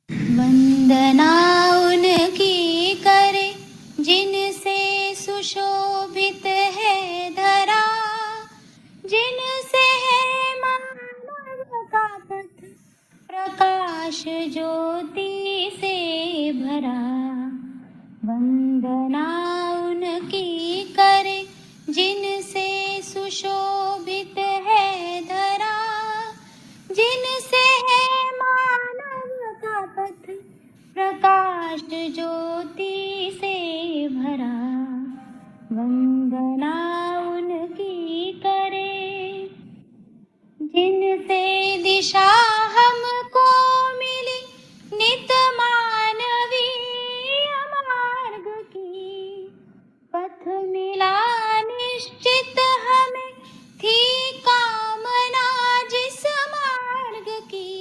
वंदना उनकी करे जिनसे सुशोभित है धरा, जिनसे है मानव का पथ प्रकाश ज्योति से भरा। वंदना उनकी करे जिनसे सुशोभित है धरा, जिनसे है मानव का पथ प्रकाश ज्योति से भरा। वंदना उनकी करे जिनसे दिशा हमको मिली नित मानवीय मार्ग की, पथ मिला निश्चित हमें थी कामना जिस मार्ग की।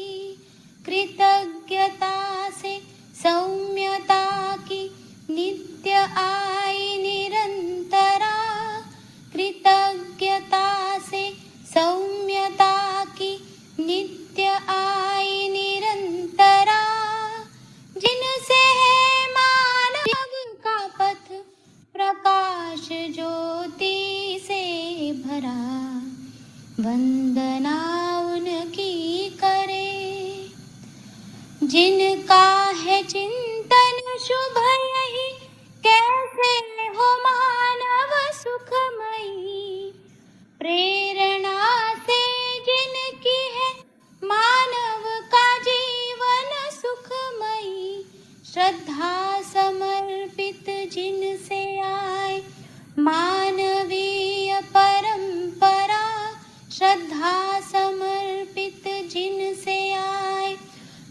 कृतज्ञता से सौम्यता की नित्य आई निरंतरा, कृतज्ञता से सौम्यता की नित्य आई निरंतरा, जिनसे है मानव का पथ प्रकाश ज्योति से भरा। वंदना उनकी करे जिनका है चिंतन शुभ यही, कैसे हो मानव सुखमयी। प्रेरणा से जिनकी है मानव का जीवन सुखमयी, श्रद्धा समर्पित जिनसे आए मानवीय परंपरा, श्रद्धा समर्पित जिनसे आए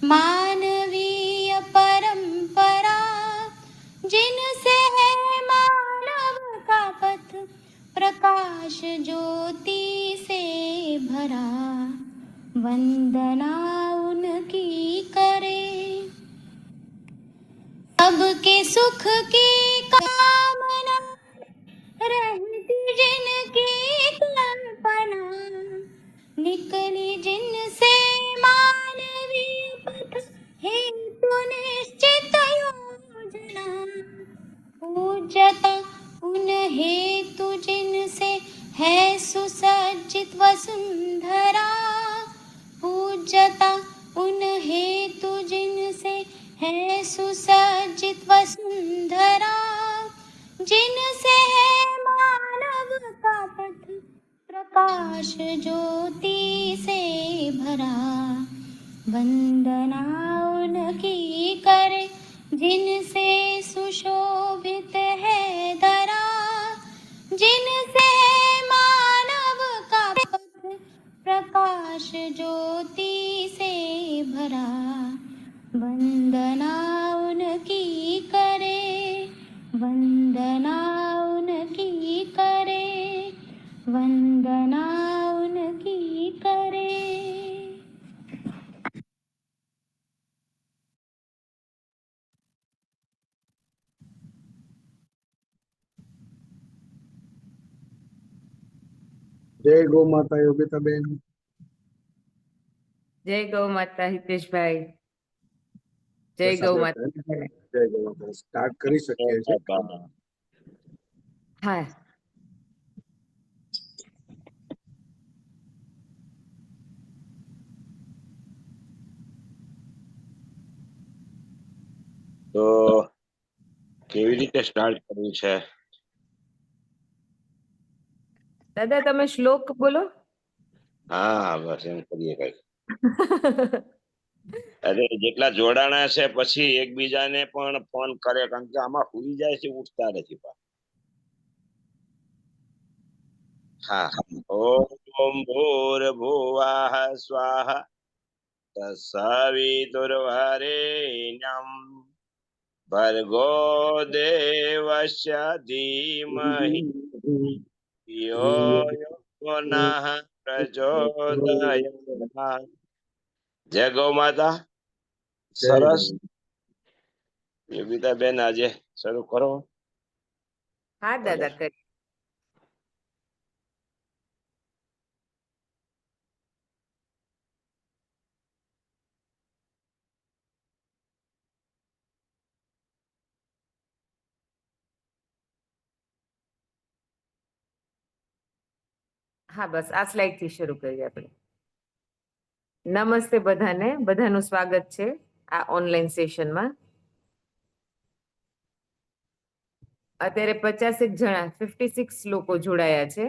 मानवीय परंपरा, जिनसे है मानव का पथ प्रकाश ज्योति से भरा। वंदना उनकी करे सबके सुख की कामना रहती जिनकी कल्पना, निकली जिनसे मानवीय पथ हेतु निश्चित योजना। पूज्यता उन हेतु जिनसे है सुसज्जित वसुंधरा, पूज्यता उन हेतु जिनसे है सुसज्जित वसुंधरा, जिनसे है मानव का पथ प्रकाश ज्योति से भरा। वंदना उनकी करे जिनसे सुशोभित है धरा, जिनसे है मानव का पथ प्रकाश ज्योति से भरा। वंदना उनकी करे, वंदना उनकी करे, वंदना उनकी करे। जय गौ माता योगिता बेन। जय गौ माता हितेश भाई। जय गौ माता। जय गौ माता। स्टार्ट કરી શકીએ છીએ। હા, તો કેવી રીતે સ્ટાર્ટ કરવું છે? દાદા તમે શ્લોક બોલો. હા બસ એમ કરીએ કઈ. અરે જેટલા જોડાણા છે પછી એકબીજાને પણ ફોન કરે, કારણ કે આમાં હુઈ જાય છે, ઉઠતા નથી. હા, ઓમ ભૂર્ભુવઃ સ્વાહા તત્સવિતુર્વરેણ્યં ભર્ગો દેવસ્ય ધીમહિ યો યો નઃ પ્રચોદયાત્. જય ગૌ માતા. સરસ. યોગિતા બેન આજે શરૂ કરો. હા દાદા કરી. હા, બસ આ સ્લાઇડ થી શરૂ કરીએ આપણે. નમસ્તે બધાને, બધાનું સ્વાગત છે આ ઓનલાઈન સેશનમાં. અત્યારે 50 જણા 56 લોકો જોડાયા છે.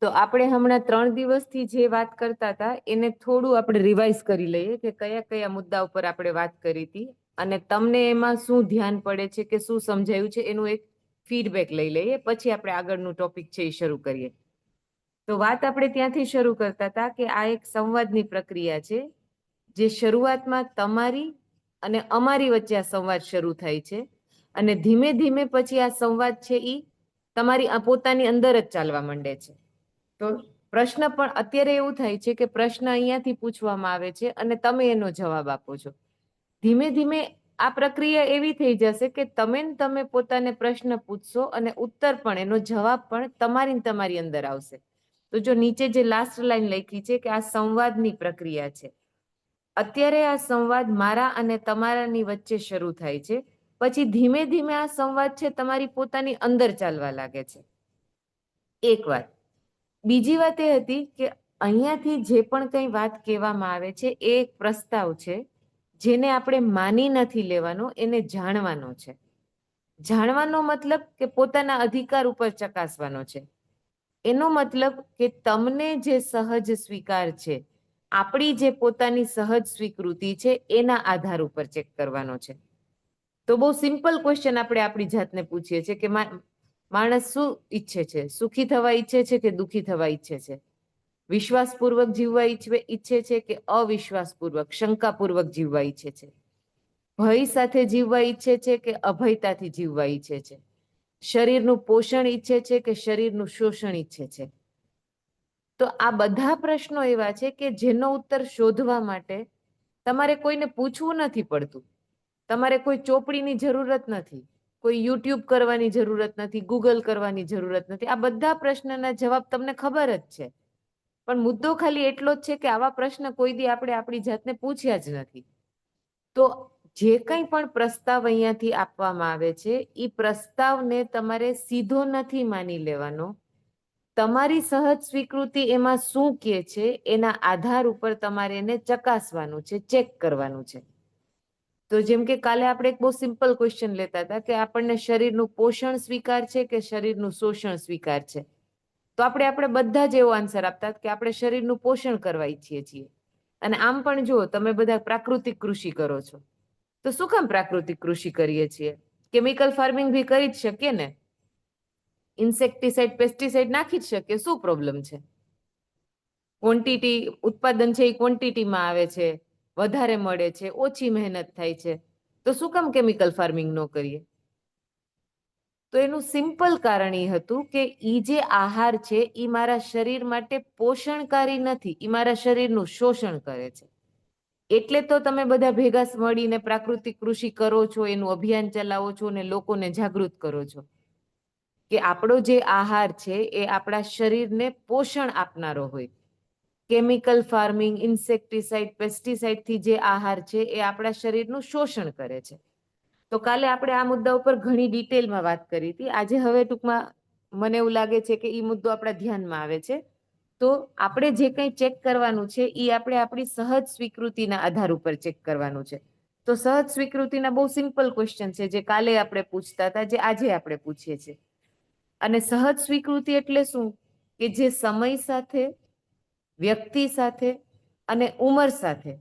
તો આપણે હમણાં 3 દિવસથી જે વાત કરતા હતા એને થોડું આપણે રિવાઇઝ કરી લઈએ કે કયા કયા મુદ્દા ઉપર આપણે વાત કરી હતી અને તમને એમાં શું ધ્યાન પડે છે કે શું સમજાયું છે એનું એક ફીડબેક લઈ લઈએ, પછી આપણે આગળનું ટોપિક છે એ શરૂ કરીએ. તો વાત આપણે ત્યાંથી શરૂ કરતા હતા કે આ એક સંવાદની પ્રક્રિયા છે જે શરૂઆતમાં તમારી અને અમારી વચ્ચે આ સંવાદ શરૂ થાય છે અને ધીમે ધીમે પછી આ સંવાદ છે એ તમારી પોતાની અંદર જ ચાલવા માંડે છે. તો પ્રશ્ન પણ અત્યારે એવું થાય છે કે પ્રશ્ન અહીંયાથી પૂછવામાં આવે છે અને તમે એનો જવાબ આપો છો. ધીમે ધીમે આ પ્રક્રિયા એવી થઈ જશે કે તમે પોતાને પ્રશ્ન પૂછશો અને ઉત્તર પણ એનો જવાબ પણ તમારી અંદર આવશે. તો જો નીચે જે લાસ્ટ લાઈન લખી છે કે આ સંવાદની પ્રક્રિયા છે. અત્યારે આ સંવાદ મારા અને તમારાની વચ્ચે શરૂ થાય છે. પછી ધીમે ધીમે આ સંવાદ છે તમારી પોતાની અંદર ચાલવા લાગે છે. એક વાત. બીજી વાત એ હતી કે અહીંયાથી જે પણ કંઈ વાત કહેવામાં આવે છે એ એક પ્રસ્તાવ છે જેને આપણે માની નથી લેવાનો, એને જાણવાનો છે. જાણવાનો મતલબ કે પોતાના અધિકાર ઉપર ચકાસવાનો છે. એનો મતલબ કે તમને જે સહજ સ્વીકાર છે, આપણી જે પોતાની સહજ સ્વીકૃતિ છે એના આધાર ઉપર ચેક કરવાનો છે. તો બહુ સિમ્પલ ક્વેશ્ચન આપણે આપણી જાતને પૂછીએ છીએ કે માણસ શું ઈચ્છે છે? સુખી થવા ઈચ્છે છે કે દુઃખી થવા ઈચ્છે છે? વિશ્વાસપૂર્વક જીવવા ઈચ્છે છે કે અવિશ્વાસપૂર્વક, શંકાપૂર્વક જીવવા ઈચ્છે છે? ભય સાથે જીવવા ઈચ્છે છે કે અભયતાથી જીવવા ઈચ્છે છે? શરીરનું પોષણ ઈચ્છે છે કે શરીરનું શોષણ ઈચ્છે છે? તો આ બધા પ્રશ્નો એવા છે કે જેનો ઉત્તર શોધવા માટે તમારે કોઈને પૂછવું નથી પડતું. તમારે કોઈ ચોપડીની જરૂરત નથી, કોઈ યુટ્યુબ કરવાની જરૂરત નથી, ગૂગલ કરવાની જરૂરત નથી. આ બધા પ્રશ્નના જવાબ તમને ખબર જ છે. પણ મુદ્દો ખાલી એટલો જ છે કે આવા પ્રશ્ન કોઈ દી આપણે આપણી જાતને પૂછ્યા જ નથી. તો જે કંઈ પણ પ્રસ્તાવ અહીંયાથી આપવામાં આવે છે એ પ્રસ્તાવને તમારે સીધો નથી માની લેવાનો. તમારી સહજ સ્વીકૃતિ એમાં શું કહે છે એના આધાર ઉપર તમારે એને ચકાસવાનું છે, ચેક કરવાનું છે. તો જેમ કે કાલે આપણે એક બહુ સિમ્પલ ક્વેશ્ચન લેતા હતા કે આપણને શરીરનું પોષણ સ્વીકાર છે કે શરીરનું શોષણ સ્વીકાર છે? તો આપણે બધા જ એવો આન્સર આપતા કે આપણે શરીરનું પોષણ કરવા ઈચ્છીએ છીએ. અને આમ પણ જુઓ, તમે બધા પ્રાકૃતિક કૃષિ કરો છો. તો શું કામ પ્રાકૃતિક કૃષિ કરીએ છીએ? કેમિકલ ફાર્મિંગ બી કરી જ શકીએ ને? ઇન્સેક્ટિસાઇડ, પેસ્ટિસાઇડ નાખી જ શકીએ, શું પ્રોબ્લેમ છે? ક્વોન્ટિટી ઉત્પાદન છે એ ક્વોન્ટિટીમાં આવે છે, વધારે મળે છે, ઓછી મહેનત થાય છે. તો શું કામ કેમિકલ ફાર્મિંગ ન કરીએ? તો એનું સિમ્પલ કારણ એ હતું કે ઈ જે આહાર છે એ મારા શરીર માટે પોષણકારી નથી, એ મારા શરીરનું શોષણ કરે છે. એટલે તો તમે બધા ભેગા મળીને પ્રાકૃતિક કૃષિ કરો છો, એનું અભિયાન ચલાવો છો અને લોકોને જાગૃત કરો છો કે આપણો જે આહાર છે એ આપણા શરીરને પોષણ આપનારો હોય. કેમિકલ ફાર્મિંગ, ઇન્સેક્ટિસાઇડ, પેસ્ટિસાઇડ થી જે આહાર છે એ આપણા શરીરનું શોષણ કરે છે. તો કાલે આપણે આ મુદ્દા ઉપર ઘણી ડિટેલમાં વાત કરી હતી. આજે હવે ટૂંકમાં મને એવું લાગે છે કે એ મુદ્દો આપણા ધ્યાનમાં આવે છે. તો આપણે જે કંઈ ચેક કરવાનું છે એ આપણે આપણી સહજ સ્વીકૃતિના આધાર ઉપર ચેક કરવાનું છે. તો સહજ સ્વીકૃતિના બહુ સિમ્પલ ક્વેશ્ચન છે જે કાલે આપણે પૂછતા હતા, જે આજે આપણે પૂછીએ છીએ. અને સહજ સ્વીકૃતિ એટલે શું? કે જે સમય સાથે, વ્યક્તિ સાથે અને ઉંમર સાથે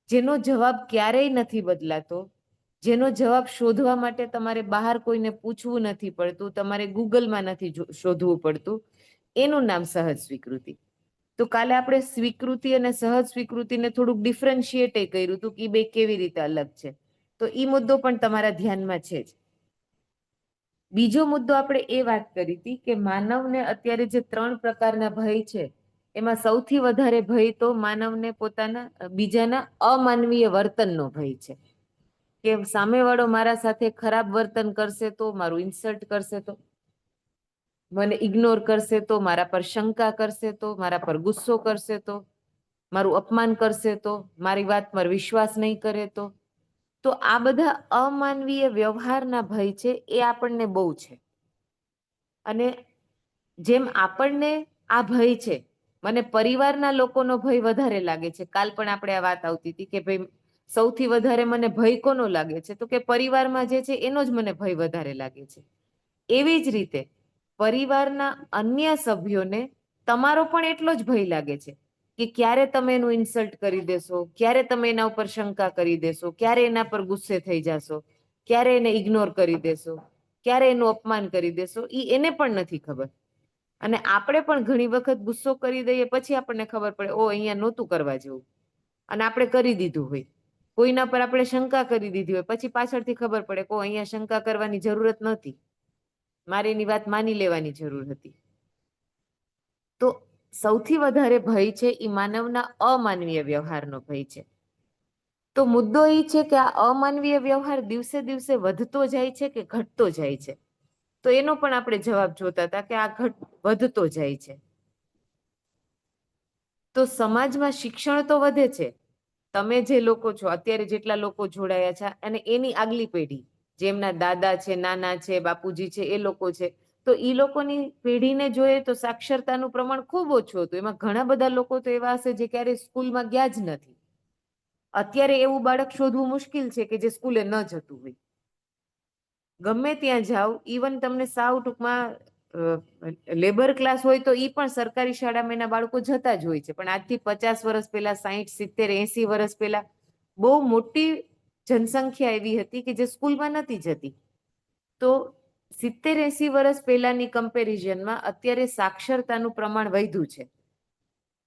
જેનો જવાબ ક્યારેય નથી બદલાતો, જેનો જવાબ શોધવા માટે તમારે બહાર કોઈને પૂછવું નથી પડતું, તમારે ગૂગલમાં નથી શોધવું પડતું, એનું નામ સહજ સ્વીકૃતિ. તો કાલે આપણે સ્વીકૃતિ અને સહજ સ્વીકૃતિને થોડુંક ડિફરન્શિએટ કર્યું હતું કે બે કેવી રીતે અલગ છે. તો એ મુદ્દો પણ તમારા ધ્યાનમાં છે જ. બીજો મુદ્દો આપણે એ વાત કરી હતી કે માનવને અત્યારે જે 3 પ્રકારના ભય છે એમાં સૌથી વધારે ભય તો માનવને પોતાના બીજાના અમાનવીય વર્તનનો ભય છે. કે સામેવાળો મારા સાથે ખરાબ વર્તન કરશે તો, મારું ઇન્સલ્ટ કરશે તો, મને ઇગ્નોર કરશે તો, મારા પર શંકા કરશે તો, મારા પર ગુસ્સો કરશે તો, મારું અપમાન કરશે તો, મારી વાત પર વિશ્વાસ નહીં કરે તો. તો આ બધા અમાનવીય વ્યવહારના ભય છે એ આપણને બહુ છે. અને જેમ આપણને આ ભય છે, મને પરિવારના લોકોનો ભય વધારે લાગે છે. કાલ પણ આપણે આ વાત આવતી હતી કે ભાઈ સૌથી વધારે મને ભય કોનો લાગે છે, તો કે પરિવારમાં જે છે એનો જ મને ભય વધારે લાગે છે. એવી જ રીતે પરિવારના અન્ય સભ્યોને તમારો પણ એટલો જ ભય લાગે છે કે ક્યારે તમે એનું ઇન્સલ્ટ કરી દેશો, ક્યારે તમે એના ઉપર શંકા કરી દેશો, ક્યારે એના પર ગુસ્સે થઈ જશો, ક્યારે એને ઇગ્નોર કરી દેશો, ક્યારે એનું અપમાન કરી દેશો, એને પણ નથી ખબર. અને આપણે પણ ઘણી વખત ગુસ્સો કરી દઈએ પછી આપણને ખબર પડે, ઓ અહીંયા નહોતું કરવા જેવું, અને આપણે કરી દીધું હોય. કોઈના પર આપણે શંકા કરી દીધી હોય, પછી પાછળથી ખબર પડે કે અહીંયા શંકા કરવાની જરૂરત નહોતી, મારે એની વાત માની લેવાની જરૂર હતી. તો સૌથી વધારે ભય છે એ માનવના અમાનવીય વ્યવહારનો ભય છે. તો મુદ્દો એ છે કે આ અમાનવીય વ્યવહાર દિવસે દિવસે વધતો જાય છે કે ઘટતો જાય છે? તો એનો પણ આપણે જવાબ જોતા હતા કે આ વધતો જાય છે. તો સમાજમાં શિક્ષણ તો વધે છે. તમે જે લોકો છો, અત્યારે જેટલા લોકો જોડાયા છે, અને એની આગલી પેઢી, જેમના દાદા છે, નાના છે, બાપુજી છે, એ લોકો છે, તો એ લોકોની પેઢીને જોઈએ તો સાક્ષરતાનું પ્રમાણ ખૂબ ઓછું હતું. એમાં ઘણા બધા લોકો તો એવા હશે જે ક્યારેય સ્કૂલમાં ગયા જ નથી. અત્યારે એવું બાળક શોધવું મુશ્કેલ છે કે જે સ્કૂલે ન જતું હોય. ગમે ત્યાં જાઓ, ઇવન તમને સાવ ટૂંકમાં લેબર ક્લાસ હોય તો એ પણ સરકારી શાળામાં એના બાળકો જતા જ હોય છે. પણ આજથી 50 વર્ષ પહેલા, 60, 70, 80 વર્ષ પહેલા બહુ મોટી જનસંખ્યા એવી હતી કે જે સ્કૂલમાં નથી જતી. તો 70-80 વર્ષ પહેલાની કમ્પેરિઝનમાં અત્યારે સાક્ષરતાનું પ્રમાણ વધ્યું છે.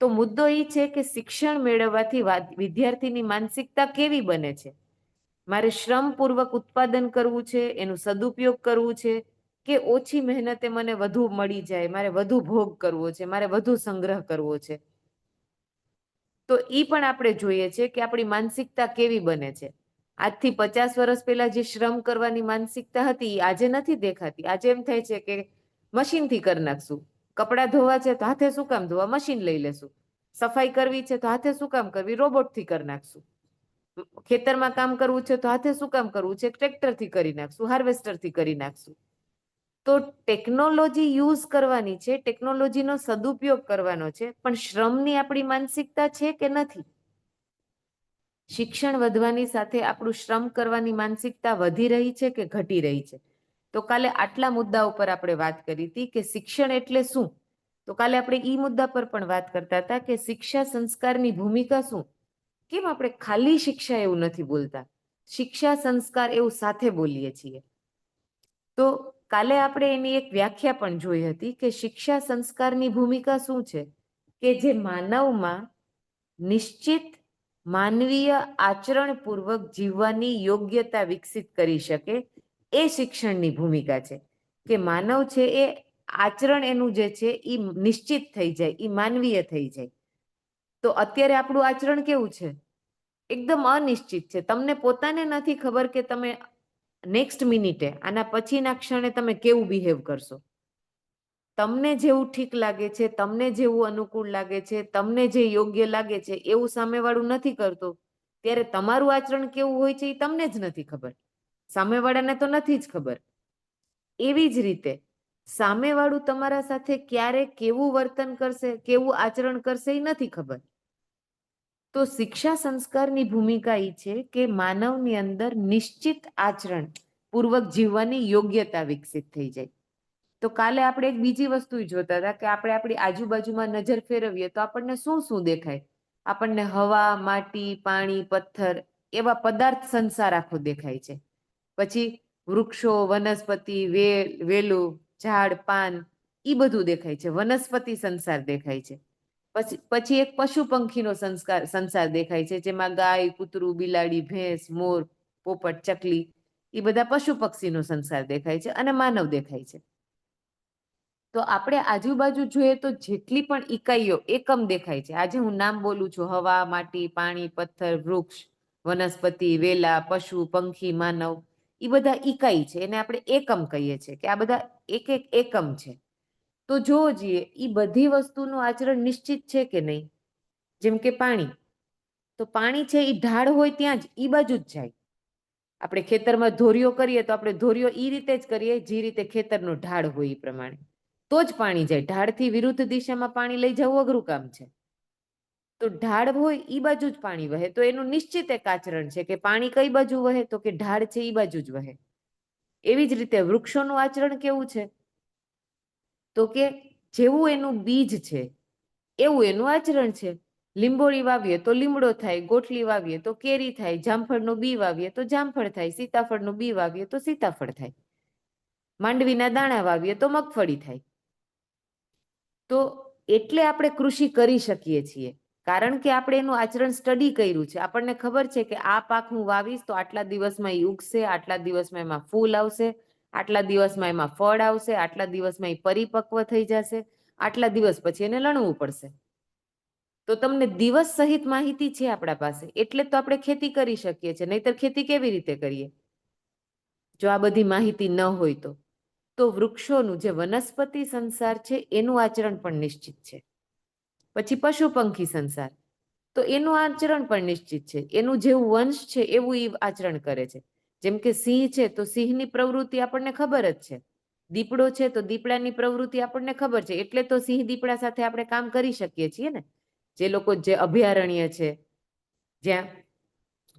તો મુદ્દો એ છે કે શિક્ષણ મેળવવાથી વિદ્યાર્થીની માનસિકતા કેવી બને છે? મારે શ્રમપૂર્વક ઉત્પાદન કરવું છે, એનું સદુપયોગ કરવું છે, કે ઓછી મહેનતે મને વધુ મળી જાય, મારે વધુ ભોગ કરવો છે, મારે વધુ સંગ્રહ કરવો છે? તો એ પણ આપણે જોઈએ છે કે આપણી માનસિકતા કેવી બને છે. આજથી 50 વર્ષ પહેલા જે શ્રમ કરવાની માનસિકતા હતી એ આજે નથી દેખાતી. આજે એમ થાય છે કે મશીનથી કરી નાખશું. કપડાં ધોવા છે તો હાથે શું કામ ધોવા, મશીન લઈ લેશું. સફાઈ કરવી છે તો હાથે શું કામ કરવી, રોબોટથી કરી નાખશું. ખેતરમાં કામ કરવું છે તો હાથે શું કામ કરવું છે, ટ્રેક્ટરથી કરી નાખશું, હાર્વેસ્ટરથી કરી નાખશું. તો ટેકનોલોજી યુઝ કરવાની છે, ટેકનોલોજીનો સદુપયોગ કરવાનો છે, પણ શ્રમની આપણી માનસિકતા છે કે નથી? શિક્ષણ વધવાની સાથે આપણું શ્રમ કરવાની માનસિકતા વધી રહી છે કે ઘટી રહી છે? તો કાલે આટલા મુદ્દા ઉપર આપણે વાત કરી હતી કે શિક્ષણ એટલે શું. તો કાલે આપણે ઈ મુદ્દા પર પણ વાત કરતા હતા કે શિક્ષા સંસ્કારની ભૂમિકા શું. કેમ આપણે ખાલી શિક્ષા એવું નથી બોલતા, શિક્ષા સંસ્કાર એવું સાથે બોલીએ છીએ? તો કાલે આપણે એની એક વ્યાખ્યા પણ જોઈ હતી કે શિક્ષા સંસ્કારની ભૂમિકા શું છે, કે જે માનવમાં નિશ્ચિત માનવીય આચરણપૂર્વક જીવવાની યોગ્યતા વિકસિત કરી શકે, એ શિક્ષણની ભૂમિકા છે. કે માનવ છે એ આચરણ એનું જે છે એ નિશ્ચિત થઈ જાય, એ માનવીય થઈ જાય. તો અત્યારે આપણું આચરણ કેવું છે? એકદમ અનિશ્ચિત છે. તમને પોતાને નથી ખબર કે તમે નેક્સ્ટ મિનિટે, આના પછીના ક્ષણે તમે કેવું બિહેવ કરશો. તમને જેવું ઠીક લાગે છે, તમને જેવું અનુકૂળ લાગે છે, તમને જે યોગ્ય લાગે છે એવું સામેવાળું નથી કરતો, ત્યારે તમારું આચરણ કેવું હોય છે એ તમને જ નથી ખબર, સામેવાળાને તો નથી જ ખબર. એવી જ રીતે સામેવાળું તમારા સાથે ક્યારે કેવું વર્તન કરશે, કેવું આચરણ કરશે એ નથી ખબર. તો શિક્ષા સંસ્કારની ભૂમિકા એ છે કે માનવની અંદર નિશ્ચિત આચરણ પૂર્વક જીવવાની યોગ્યતા વિકસિત થઈ જાય. તો કાલે આપણે એક બીજી વસ્તુ જોતા હતા કે આપણે આપણી આજુબાજુમાં નજર ફેરવીએ તો આપણને શું શું દેખાય? આપણને હવા, માટી, પાણી, પથ્થર એવા પદાર્થ સંસાર આખો દેખાય છે. પછી વૃક્ષો, વનસ્પતિ, વેલું, ઝાડ, પાન, ઈ બધું દેખાય છે. વનસ્પતિ સંસાર દેખાય છે. પછી એક પશુ પંખીનો સંસાર દેખાય છે, જેમાં ગાય, કૂતરું, બિલાડી, ભેંસ, મોર, પોપટ, ચકલી, એ બધા પશુ પક્ષીનો સંસાર દેખાય છે, અને માનવ દેખાય છે. તો આપણે આજુબાજુ જોઈએ તો જેટલી પણ ઇકાઈઓ, એકમ દેખાય છે. આજે હું નામ બોલું છું, હવા, માટી, પાણી, પથ્થર, વૃક્ષ, વનસ્પતિ, વેલા, પશુ, પંખી, માનવ, એ બધા ઇકાઈ છે. એને આપણે એકમ કહીએ છીએ કે આ બધા એક એક એકમ છે. તો જોવો જોઈએ એ બધી વસ્તુનું આચરણ નિશ્ચિત છે કે નહીં. જેમ કે પાણી, તો પાણી છે એ ઢાળ હોય ત્યાં જ એ બાજુ જ જાય. આપણે ખેતરમાં ધોરીઓ કરીએ તો આપણે ધોરીઓ એ રીતે જ કરીએ જે રીતે ખેતરનો ઢાળ હોય એ પ્રમાણે. તો જ પાણી જાય. ઢાળથી વિરુદ્ધ દિશામાં પાણી લઈ જવું અઘરું કામ છે. તો ઢાળ હોય ઈ બાજુ જ પાણી વહે, તો એનું નિશ્ચિત એક આચરણ છે કે પાણી કઈ બાજુ વહે, તો કે ઢાળ છે ઈ બાજુ જ વહે. એવી જ રીતે વૃક્ષોનું આચરણ કેવું છે, તો કે જેવું એનું બીજ છે એવું એનું આચરણ છે. લીંબોળી વાવીએ તો લીમડો થાય, ગોઠલી વાવીએ તો કેરી થાય, જામફળનું બી વાવીએ તો જામફળ થાય, સીતાફળનું બી વાવીએ તો સીતાફળ થાય, માંડવીના દાણા વાવીએ તો મગફળી થાય. તો એટલે આપણે કૃષિ કરી શકીએ છીએ, કારણ કે આપણે એનું આચરણ સ્ટડી કર્યું છે. આપણને ખબર છે કે આ પાક હું વાવીશ તો આટલા દિવસમાં એ ઉગશે, આટલા દિવસમાં એમાં ફૂલ આવશે, આટલા દિવસમાં એમાં ફળ આવશે, આટલા દિવસમાં એ પરિપક્વ થઈ જશે, આટલા દિવસ પછી એને લણવું પડશે. તો તમને દિવસ સહિત માહિતી છે આપણા પાસે, એટલે તો આપણે ખેતી કરી શકીએ છીએ. નહીતર ખેતી કેવી રીતે કરીએ જો આ બધી માહિતી ન હોય? તો વૃક્ષોનું જે વનસ્પતિ સંસાર છે એનું આચરણ પણ નિશ્ચિત છે. પછી પશુ પંખી સંસાર, તો એનું આચરણ પણ નિશ્ચિત છે. એનું જેવું વંશ છે એવું એ આચરણ કરે છે. જેમ કે સિંહ છે તો સિંહની પ્રવૃત્તિ આપણને ખબર જ છે, દીપડો છે તો દીપડાની પ્રવૃત્તિ આપણને ખબર છે. એટલે તો સિંહ દીપડા સાથે આપણે કામ કરી શકીએ છીએ ને. જે લોકો જે અભયારણ્ય છે, જ્યાં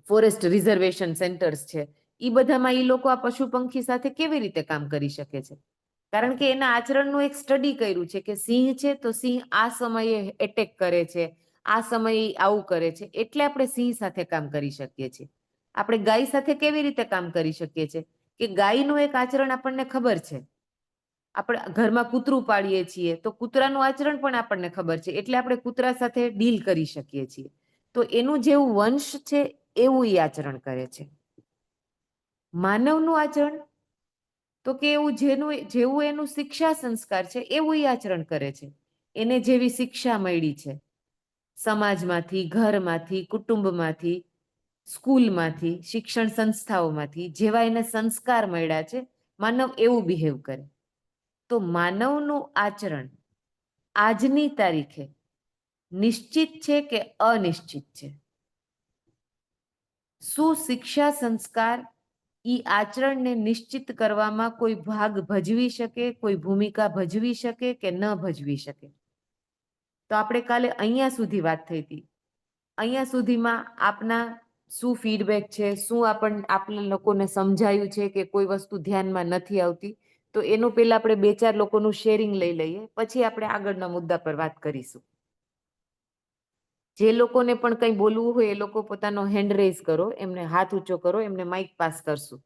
ફોરેસ્ટ રિઝર્વેશન સેન્ટર્સ છે, એ બધામાં એ લોકો આ પશુ પંખી સાથે કેવી રીતે કામ કરી શકે છે? કારણ કે એના આચરણનું એક સ્ટડી કર્યું છે કે સિંહ છે તો સિંહ આ સમયે એટેક કરે છે, આ સમયે આવું કરે છે, એટલે આપણે સિંહ સાથે કામ કરી શકીએ છીએ. આપણે ગાય સાથે કેવી રીતે કામ કરી શકીએ છીએ કે ગાયનું એક આચરણ આપણને ખબર છે. આપણે ઘરમાં કૂતરું પાળીએ છીએ તો કૂતરાનું આચરણ પણ આપણને ખબર છે, એટલે આપણે કૂતરા સાથે ડીલ કરી શકીએ છીએ. તો એનું જેવું વંશ છે એવું એ આચરણ કરે છે. માનવનું આચરણ તો કે એવું જેવું એનું શિક્ષા સંસ્કાર છે એવું એ આચરણ કરે છે. એને જેવી શિક્ષા મળી છે સમાજમાંથી, ઘરમાંથી, કુટુંબમાંથી, સ્કૂલમાંથી, શિક્ષણ સંસ્થાઓમાંથી, જેવા એને સંસ્કાર મળ્યા છે, માનવ એવું બિહેવ કરે. તો માનવનું આચરણ આજની તારીખે નિશ્ચિત છે કે અનિશ્ચિત છે? શું શિક્ષા સંસ્કાર ઈ આચરણને નિશ્ચિત કરવામાં કોઈ ભાગ ભજવી શકે, કોઈ ભૂમિકા ભજવી શકે કે ન ભજવી શકે? તો આપણે કાલે અહીંયા સુધી વાત થઈ હતી. અહીંયા સુધીમાં આપના શું ફીડબેક છે, શું આપણા લોકોને સમજાયું છે કે કોઈ વસ્તુ ધ્યાનમાં નથી આવતી? તો એનું પહેલા આપણે 2-4 લોકોનું શેરિંગ લઈ લઈએ, પછી આપણે આગળના મુદ્દા પર વાત કરીશું. જે લોકોને પણ કંઈ બોલવું હોય એ લોકો પોતાનો હેન્ડ રેઝ કરો, એમને હાથ ઊંચો કરો, એમને માઇક પાસ કરશું.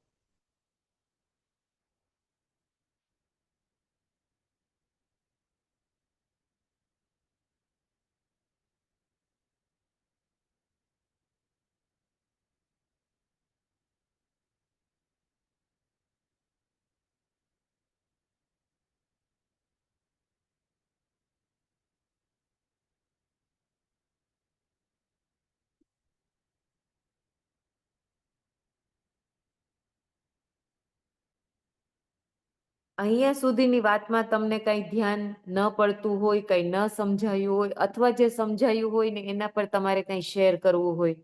અહીંયા સુધીની વાતમાં તમને કંઈ ધ્યાન ન પડતું હોય, કંઈ ન સમજાયું હોય, અથવા જે સમજાયું હોય ને એના પર તમારે કંઈ શેર કરવું હોય?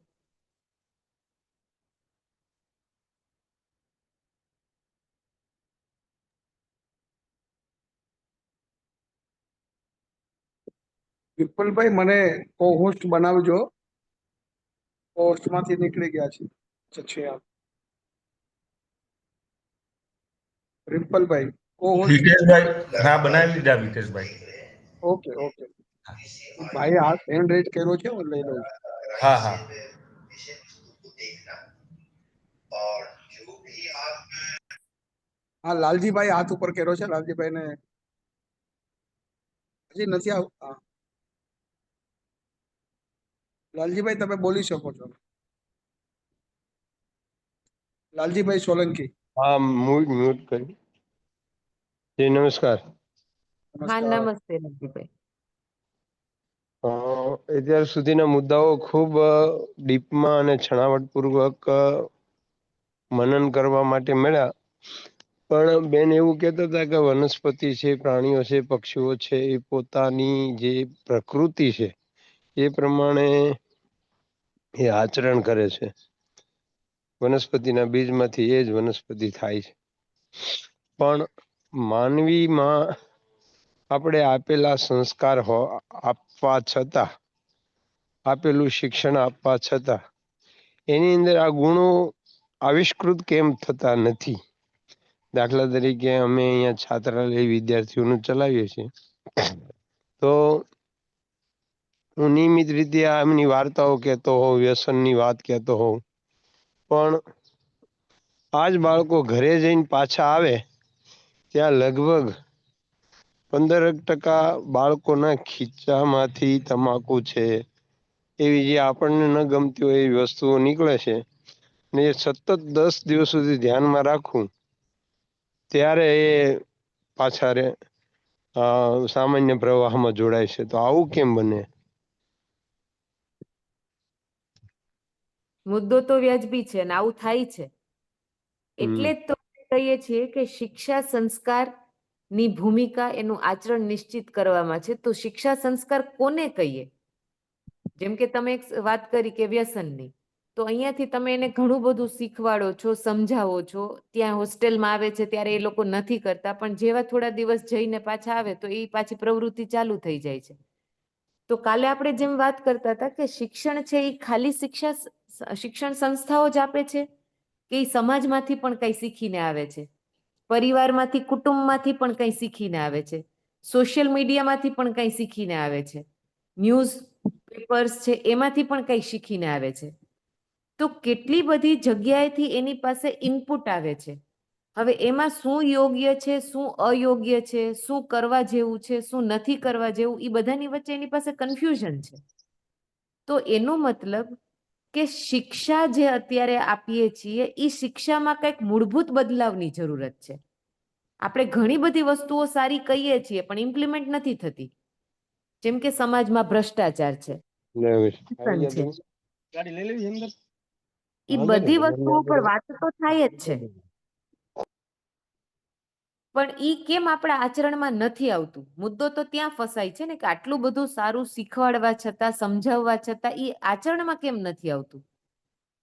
વિપુલભાઈ, મને કો હોસ્ટ બનાવજો. હોસ્ટ માંથી નીકળી ગયા છે. છે આપ રિમ્પલભાઈ, કો હોસ્ટ. વિટેશભાઈ, હા બનાવી લીધા વિટેશભાઈ. Okay okay. ભાઈ હાથ હેન્ડ રેઝ કર્યો છે, હું લઈ લઉં છું. હા હા. હા, લાલજીભાઈ હાથ ઉપર કર્યો છે. લાલજીભાઈ ને હજી નથી આવતા. લાલજીભાઈ, તમે બોલી શકો છો. લાલજીભાઈ સોલંકી. હા, મ્યુટ કરી. જી નમસ્કાર. હા, નમસ્કાર. નમસ્તે રંજીભાઈ. અત્યાર સુધીના મુદ્દાઓ ખૂબ ડીપમાં અને છણાવટપૂર્વક મનન કરવા માટે મળ્યા. પણ બેન એવું કહેતા હતા કે વનસ્પતિ છે, પ્રાણીઓ છે, પક્ષીઓ છે, એ પોતાની જે પ્રકૃતિ છે એ પ્રમાણે એ આચરણ કરે છે. વનસ્પતિના બીજમાંથી એ જ વનસ્પતિ થાય છે. પણ માનવીમાં આપણે આપેલા સંસ્કાર આપવા છતાં, આપેલું શિક્ષણ આપવા છતાં એની અંદર આ ગુણો આવિષ્કૃત કેમ થતા નથી? દાખલા તરીકે અમે અહીંયા છાત્રાલય વિદ્યાર્થીઓનું ચલાવીએ છીએ, તો હું નિયમિત રીતે એમની વાર્તાઓ કહેતો હોઉં, વ્યસનની વાત કહેતો હોઉં, પણ આ જ બાળકો ઘરે જઈને પાછા આવે ત્યાં લગભગ 15% બાળકોના ખીચામાંથી તમાકુ છે, એવી જે આપણને ન ગમતી હોય એવી વસ્તુઓ નીકળે છે, ને એ સતત 10 દિવસ સુધી ધ્યાનમાં રાખવું ત્યારે એ પાછા સામાન્ય પ્રવાહમાં જોડાય છે. તો આવું કેમ બને? મુદ્દો તો વ્યાજબી છે અને આવું થાય છે. એટલે જ તો કહીએ છીએ કે શિક્ષા સંસ્કાર ની ભૂમિકા એનું આચરણ નિશ્ચિત કરવામાં છે. તો શિક્ષા સંસ્કાર કોને કહીએ? જેમ કે તમે એક વાત કરી કે વ્યસનની, તો અહીંયાથી તમે એને ઘણું બધું શીખવાડો છો, સમજાવો છો. ત્યાં હોસ્ટેલમાં આવે છે ત્યારે એ લોકો નથી કરતા, પણ જેવા થોડા દિવસ જઈને પાછા આવે તો એ પાછી પ્રવૃત્તિ ચાલુ થઈ જાય છે. તો કાલે આપણે જેમ વાત કરતા હતા કે શિક્ષણ છે એ ખાલી શિક્ષણ સંસ્થાઓ જ આપે છે કે એ સમાજમાંથી પણ કઈ શીખીને આવે છે, પરિવારમાંથી, કુટુંબમાંથી પણ કઈ શીખીને આવે છે, સોશિયલ મીડિયામાંથી પણ કઈ શીખીને આવે છે, ન્યૂઝ પેપર્સ છે એમાંથી પણ કઈ શીખીને આવે છે. તો કેટલી બધી જગ્યાએથી એની પાસે ઇનપુટ આવે છે. હવે એમાં શું યોગ્ય છે, શું અયોગ્ય છે, શું કરવા જેવું છે, શું નથી કરવા જેવું, એ બધાની વચ્ચે એની પાસે કન્ફ્યુઝન છે. તો એનો મતલબ કે શિક્ષા જે અત્યારે આપીએ છીએ એ શિક્ષામાં કંઈક મૂળભૂત બદલાવની જરૂરત છે. આપણે ઘણી બધી વસ્તુઓ સારી કહીએ છીએ પણ ઇમ્પ્લિમેન્ટ નથી થતી. જેમ કે સમાજમાં ભ્રષ્ટાચાર છે, એ બધી વસ્તુઓ પર વાત તો થાય જ છે, પણ ઈ કેમ આપણા આચરણમાં નથી આવતું? મુદ્દો તો ત્યાં ફસાય છે ને કે આટલું બધું સારું શીખવાડવા છતાં, સમજાવવા છતાં ઈ આચરણમાં કેમ નથી આવતું?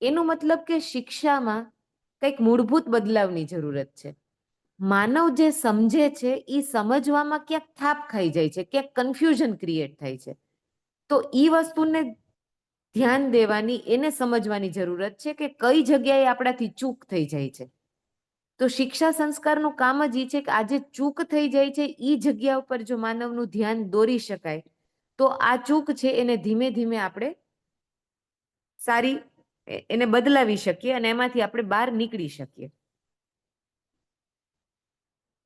એનું મતલબ કે શિક્ષામાં કંઈક મૂળભૂત બદલાવની જરૂરત છે. માનવ જે સમજે છે એ સમજવામાં ક્યાંક થાપ ખાઈ જાય છે, ક્યાંક કન્ફ્યુઝન ક્રિએટ થાય છે. તો ઈ વસ્તુને ધ્યાન દેવાની, એને સમજવાની જરૂરત છે કે કઈ જગ્યાએ આપણાથી ચૂક થઈ જાય છે. તો શિક્ષા સંસ્કારનું કામ જ એ છે કે આજે ચૂક થઈ જાય છે એ જગ્યા ઉપર જો માનવનું ધ્યાન દોરી શકાય તો આ ચૂક છે એને ધીમે ધીમે આપણે સારી એને બદલાવી શકીએ અને એમાંથી આપણે બહાર નીકળી શકીએ.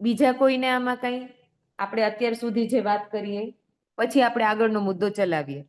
બીજા કોઈને આમાં કઈ આપણે અત્યાર સુધી જે વાત કરીએ પછી આપણે આગળનો મુદ્દો ચલાવીએ.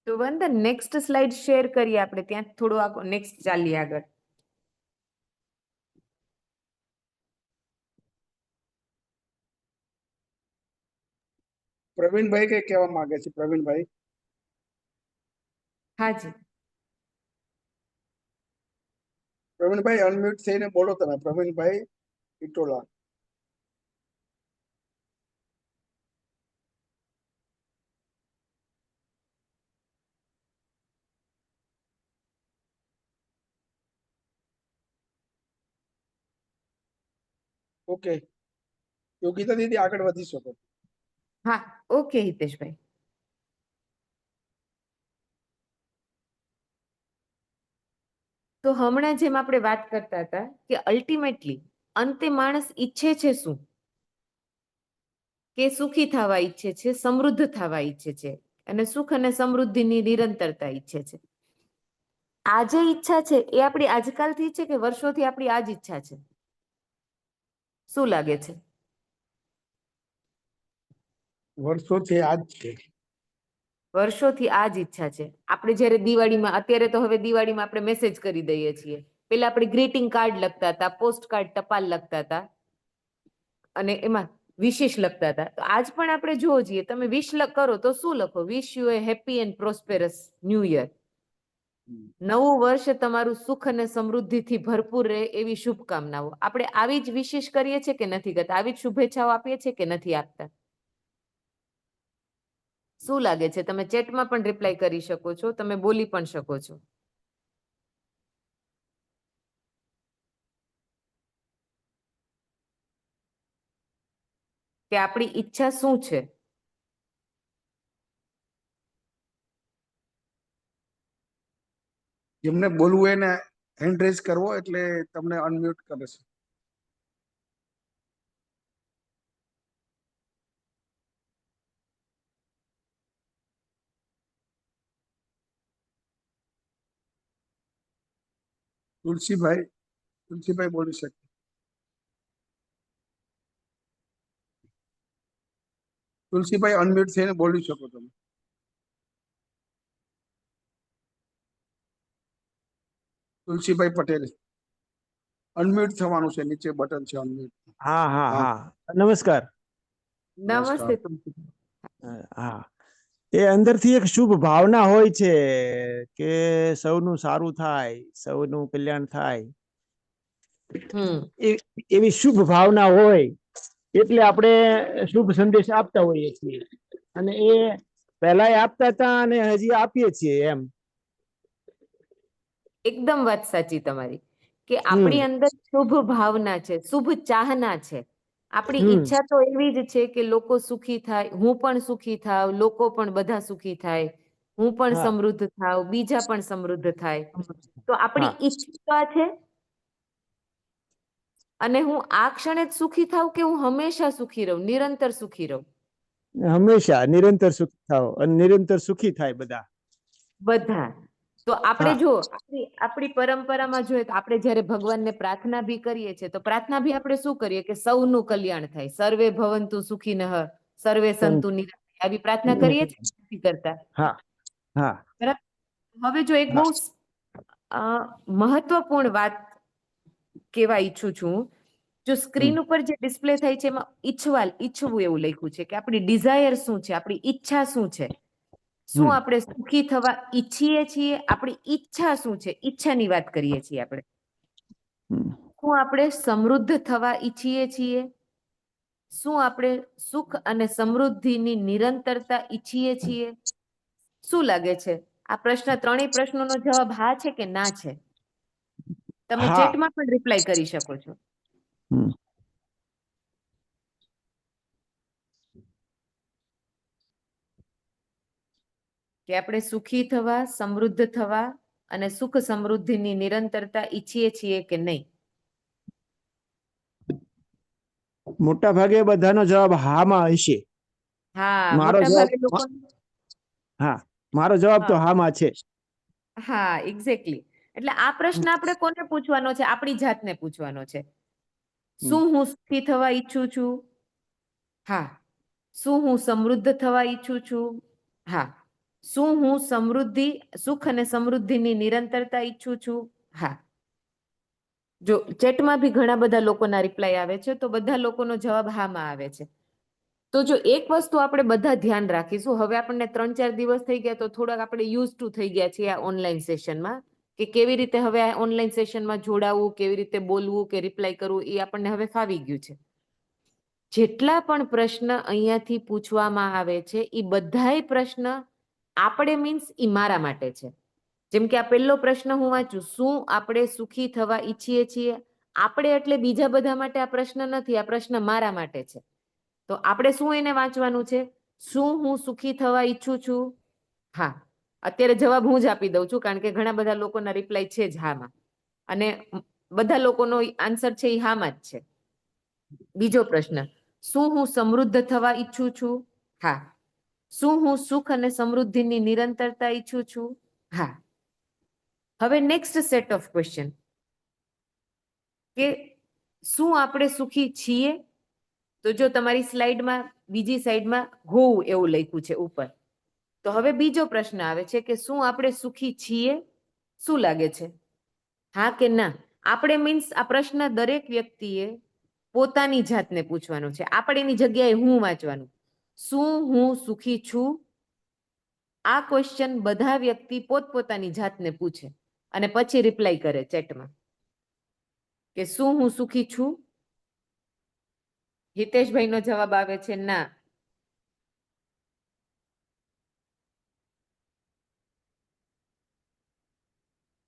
તો વંદન, નેક્સ્ટ સ્લાઇડ શેર કરીએ આપણે, ત્યાં થોડું નેક્સ્ટ ચાલીએ આગળ. પ્રવીણભાઈ કઈ કહેવા માંગે છે? પ્રવીણભાઈ, હાજી. પ્રવીણભાઈ અનમ્યુટ થઈને બોલો તમે. પ્રવીણભાઈ ઇટોલા. ઓકે, યોગિતા દીદી આગળ વધી શકો. હા, ઓકે હિતેશભાઈ. તો હમણાં જેમ આપણે વાત કરતા હતા કે અલ્ટિમેટલી અંતે માણસ ઈચ્છે છે શું? કે સુખી થવા ઈચ્છે છે, સમૃદ્ધ થવા ઈચ્છે છે અને સુખ અને સમૃદ્ધિની નિરંતરતા ઈચ્છે છે. આ જે ઈચ્છા છે એ આપણી આજકાલથી છે કે વર્ષોથી આપણી આ જ ઈચ્છા છે? શું લાગે છે? વર્ષોથી આ જ છે. વર્ષોથી આ જ ઈચ્છા છે. આપણે જયારે દિવાળીમાં, અત્યારે તો હવે દિવાળીમાં આપણે મેસેજ કરી દઈએ છીએ, પેલા આપણે ગ્રીટિંગ કાર્ડ લખતા હતા, પોસ્ટ કાર્ડ, ટપાલ લખતા હતા અને એમાં વિશેષ લખતા હતા. તો આજ પણ આપણે જોવો જોઈએ, તમે વિશ કરો તો શું લખો? Wish you a happy and prosperous new year. નવું વર્ષ તમારું સુખ અને સમૃદ્ધિથી ભરપૂર રહે એવી શુભકામનાઓ. આપણે આવી જ વિશેષ કરીએ છીએ કે નથી કરતા? આવી જ શુભેચ્છાઓ આપીએ છીએ કે નથી આપતા? શું લાગે છે? તમે ચેટમાં પણ રિપ્લાય કરી શકો છો, તમે બોલી પણ શકો છો. કે આપણી ઈચ્છા શું છે? જેમને બોલવું એને હેન્ડ રેઝ કરવો એટલે તમને અનમ્યુટ કરે છે. તુલસીભાઈ બોલી શકે. તુલસીભાઈ અનમ્યુટ થઈને બોલી શકો તમે. તુલસીભાઈ પટેલ અનમ્યુટ થવાનું છે, નીચે બટન છે અનમ્યુટ. હા હા હા. હા નમસ્કાર. નમસ્તે તુલસી. હા, એ અંદરથી એક શુભ ભાવના હોય છે કે સૌનું સારું થાય, સૌનું કલ્યાણ થાય, એવી શુભ ભાવના હોય એટલે આપણે શુભ સંદેશ આપતા હોઈએ છીએ, અને એ પહેલા આપતા હતા અને હજી આપીએ છીએ એમ. એકદમ વાત સાચી તમારી કે આપણી અંદર શુભ ભાવના છે, શુભ ચાહના છે. આપણી ઈચ્છા તો એવી જ છે કે લોકો સુખી થાય, હું પણ સુખી થાવ, લોકો પણ બધા સુખી થાય, હું પણ હા સમૃદ્ધ થાવ, બીજા પણ સમૃદ્ધ થાય. તો આપણી હા ઈચ્છા છે. અને હું આ ક્ષણે જ સુખી થાવ કે હું હંમેશા સુખી રહું, નિરંતર સુખી રહું? હંમેશા નિરંતર સુખી થાવ અને નિરંતર સુખી થાય બધા. બધા. તો આપણે હા જો આપણી પરંપરામાં જોઈએ તો આપણે જયારે ભગવાનને પ્રાર્થના બી કરીએ છીએ તો પ્રાર્થના બી આપણે શું કરીએ કે સૌનું કલ્યાણ થાય, સર્વે ભવંતુ સુખીનઃ, સર્વે સંતુ નિરામય, આવી પ્રાર્થના કરીએ છીએ કે નથી કરતા? હા હા બરાબર. હવે જો એક બહુ મહત્વપૂર્ણ વાત કેવા ઈચ્છું છું. જો સ્ક્રીન ઉપર જે ડિસ્પ્લે થાય છે એમાં ઈચ્છવું એવું લખ્યું છે કે આપણી ડિઝાયર શું છે, આપણી ઈચ્છા શું છે, શું આપણે સુખી થવા ઈચ્છીએ છીએ, આપણી ઈચ્છા શું છે, ઈચ્છાની વાત કરીએ છીએ આપણે. શું આપણે સમૃદ્ધ થવા ઈચ્છીએ છીએ? શું આપણે સુખ અને સમૃદ્ધિની નિરંતરતા ઈચ્છીએ છીએ? શું લાગે છે? આ ત્રણેય પ્રશ્નોનો જવાબ હા છે કે ના છે? તમે હા ચેટમાં પણ રિપ્લાય કરી શકો છો. કે આપણે સુખી થવા, સમૃદ્ધ થવા અને સુખ સમૃદ્ધિની નિરંતરતા ઈચ્છીએ છીએ કે નહીં? મોટા ભાગે બધાનો જવાબ હામાં હશે. હા, મારો મોટા જવાબ ભાગે લોકો. હા, મારો જવાબ તો હામાં છે. હા, એક્ઝેક્ટલી. એટલે આ પ્રશ્ન આપણે કોને પૂછવાનો છે? આપણી જાતને પૂછવાનો છે. શું હું સુખી થવા ઈચ્છું છું? હા. શું હું સમૃદ્ધ થવા ઈચ્છું છું? હા. શું હું સુખ અને સમૃદ્ધિની નિરંતરતા ઈચ્છું છું? હા. જો ચેટમાં બી ઘણા બધા લોકોના રિપ્લાય આવે છે તો બધા લોકોનો જવાબ હામાં આવે છે. તો જો એક વસ્તુ આપણે બધા ધ્યાન રાખીશું, હવે આપણને 3-4 દિવસ થઈ ગયા તો થોડાક આપણે યુઝ ટુ થઈ ગયા છીએ આ ઓનલાઈન સેશનમાં, કે કેવી રીતે હવે આ ઓનલાઈન સેશનમાં જોડાવું, કેવી રીતે બોલવું કે રિપ્લાય કરવું, એ આપણને હવે ફાવી ગયું છે. જેટલા પણ પ્રશ્ન અહીંયાથી પૂછવામાં આવે છે એ બધાય પ્રશ્ન આપણે મીન્સ એ મારા માટે છે. જેમ કે આ પહેલો પ્રશ્ન હું વાંચું, શું આપણે સુખી થવા ઈચ્છીએ છીએ? આપણે એટલે બીજા બધા માટે આ પ્રશ્ન નથી, આ પ્રશ્ન મારા માટે છે. તો આપણે શું એને વાંચવાનું છે? શું હું સુખી થવા ઈચ્છું છું? હા. અત્યારે જવાબ હું જ આપી દઉં છું કારણ કે ઘણા બધા લોકોના રિપ્લાય છે જ હામાં, અને બધા લોકોનો આન્સર છે એ હામાં જ છે. બીજો પ્રશ્ન, શું હું સમૃદ્ધ થવા ઈચ્છું છું? હા. શું હું સુખ અને સમૃદ્ધિની નિરંતરતા ઈચ્છું છું? હા. હવે નેક્સ્ટ સેટ ઓફ ક્વેશ્ચન, કે શું આપણે સુખી છીએ? તો જો તમારી સ્લાઇડમાં બીજી સાઈડમાં હોવું એવું લખ્યું છે ઉપર. તો હવે બીજો પ્રશ્ન આવે છે કે શું આપણે સુખી છીએ? શું લાગે છે? હા કે ના? આપણે મીન્સ આ પ્રશ્ન દરેક વ્યક્તિએ પોતાની જાતને પૂછવાનું છે. આપણે એની જગ્યાએ હું વાંચવાનું. શું હું સુખી છું? આ ક્વેશ્ચન બધા વ્યક્તિ પોતપોતાની જાતને પૂછે અને પછી રિપ્લાય કરે ચેટમાં કે શું હું સુખી છું? હિતેશભાઈ નો જવાબ આવે છે ના.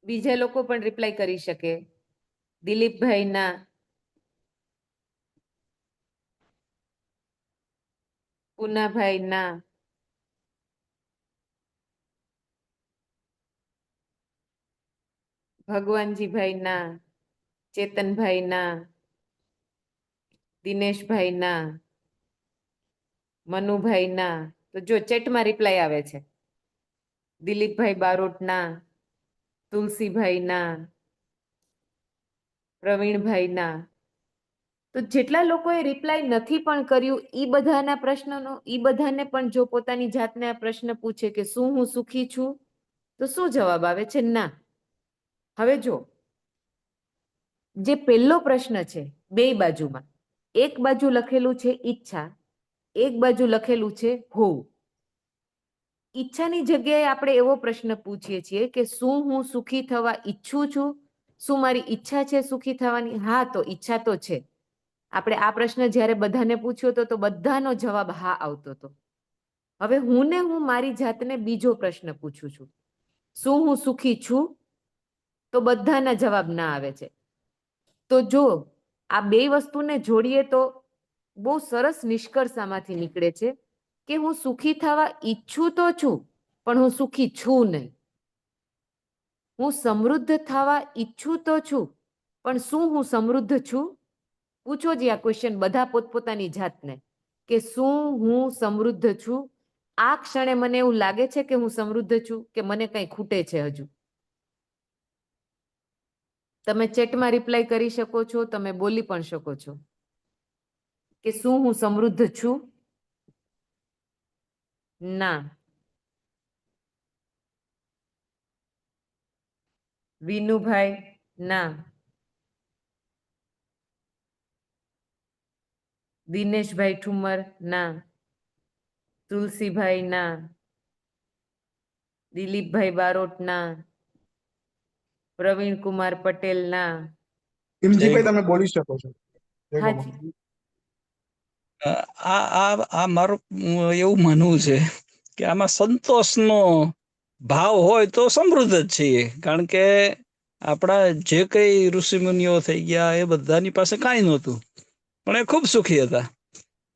બીજા લોકો પણ રિપ્લાય કરી શકે. દિલીપભાઈ ના. પૂનાભાઈ ના. ભગવાનજીભાઈ ના. ચેતનભાઈ ના. દિનેશભાઈ ના. મનુભાઈ ના. તો જો ચેટમાં રિપ્લાય આવે છે. દિલીપભાઈ બારોટ ના. તુલસીભાઈ ના. પ્રવીણભાઈ ના. તો જેટલા લોકોએ રિપ્લાય નથી પણ કર્યું ઈ બધાના પ્રશ્નનો ઈ બધાને પણ જો પોતાની જાતને આ પ્રશ્ન પૂછે કે શું હું સુખી છું, તો શું જવાબ આવે છે? ના. હવે જો જે પહેલો પ્રશ્ન છે બે બાજુમાં, એક બાજુ લખેલું છે ઈચ્છા, એક બાજુ લખેલું છે હોવું. ઈચ્છાની જગ્યાએ આપણે એવો પ્રશ્ન પૂછીએ છીએ કે શું હું સુખી થવા ઈચ્છું છું? શું મારી ઈચ્છા છે સુખી થવાની? હા, તો ઈચ્છા તો છે. આપણે આ પ્રશ્ન જ્યારે બધાને પૂછ્યો હતો તો બધાનો જવાબ હા આવતો હતો. હવે હું મારી જાતને બીજો પ્રશ્ન પૂછું છું, શું હું સુખી છું? તો બધાના જવાબ ના આવે છે. તો જો આ બે વસ્તુને જોડીએ તો બહુ સરસ નિષ્કર્ષ આમાંથી નીકળે છે કે હું સુખી થવા ઈચ્છું તો છું, પણ હું સુખી છું નહીં. હું સમૃદ્ધ થવા ઈચ્છું તો છું, પણ શું હું સમૃદ્ધ છું? પૂછો જ આ ક્વેશ્ચન બધા પોતપોતાની જાતને કે શું હું સમૃદ્ધ છું? આ ક્ષણે મને એવું લાગે છે કે હું સમૃદ્ધ છું કે મને કંઈ ખૂટે છે હજુ? તમે ચેટમાં રિપ્લાય કરી શકો છો, તમે બોલી પણ શકો છો કે શું હું સમૃદ્ધ છું? ના. વિનુભાઈ ના. દિનેશભાઈ ઠુમર ના. તુલસીભાઈ ના. દિલીપભાઈ બારોટ ના. પ્રવીણ કુમાર પટેલ ના. ભીમજીભાઈ તમે બોલી શકો છો. જય હાજી. ગોમાતા. આ મારું એવું માનવું છે કે આમાં સંતોષનો ભાવ હોય તો સમૃદ્ધ જ છીએ, કારણ કે આપણા જે કઈ ઋષિમુનિઓ થઈ ગયા એ બધાની પાસે કાંઈ નહોતું, પણ એ ખૂબ સુખી હતા.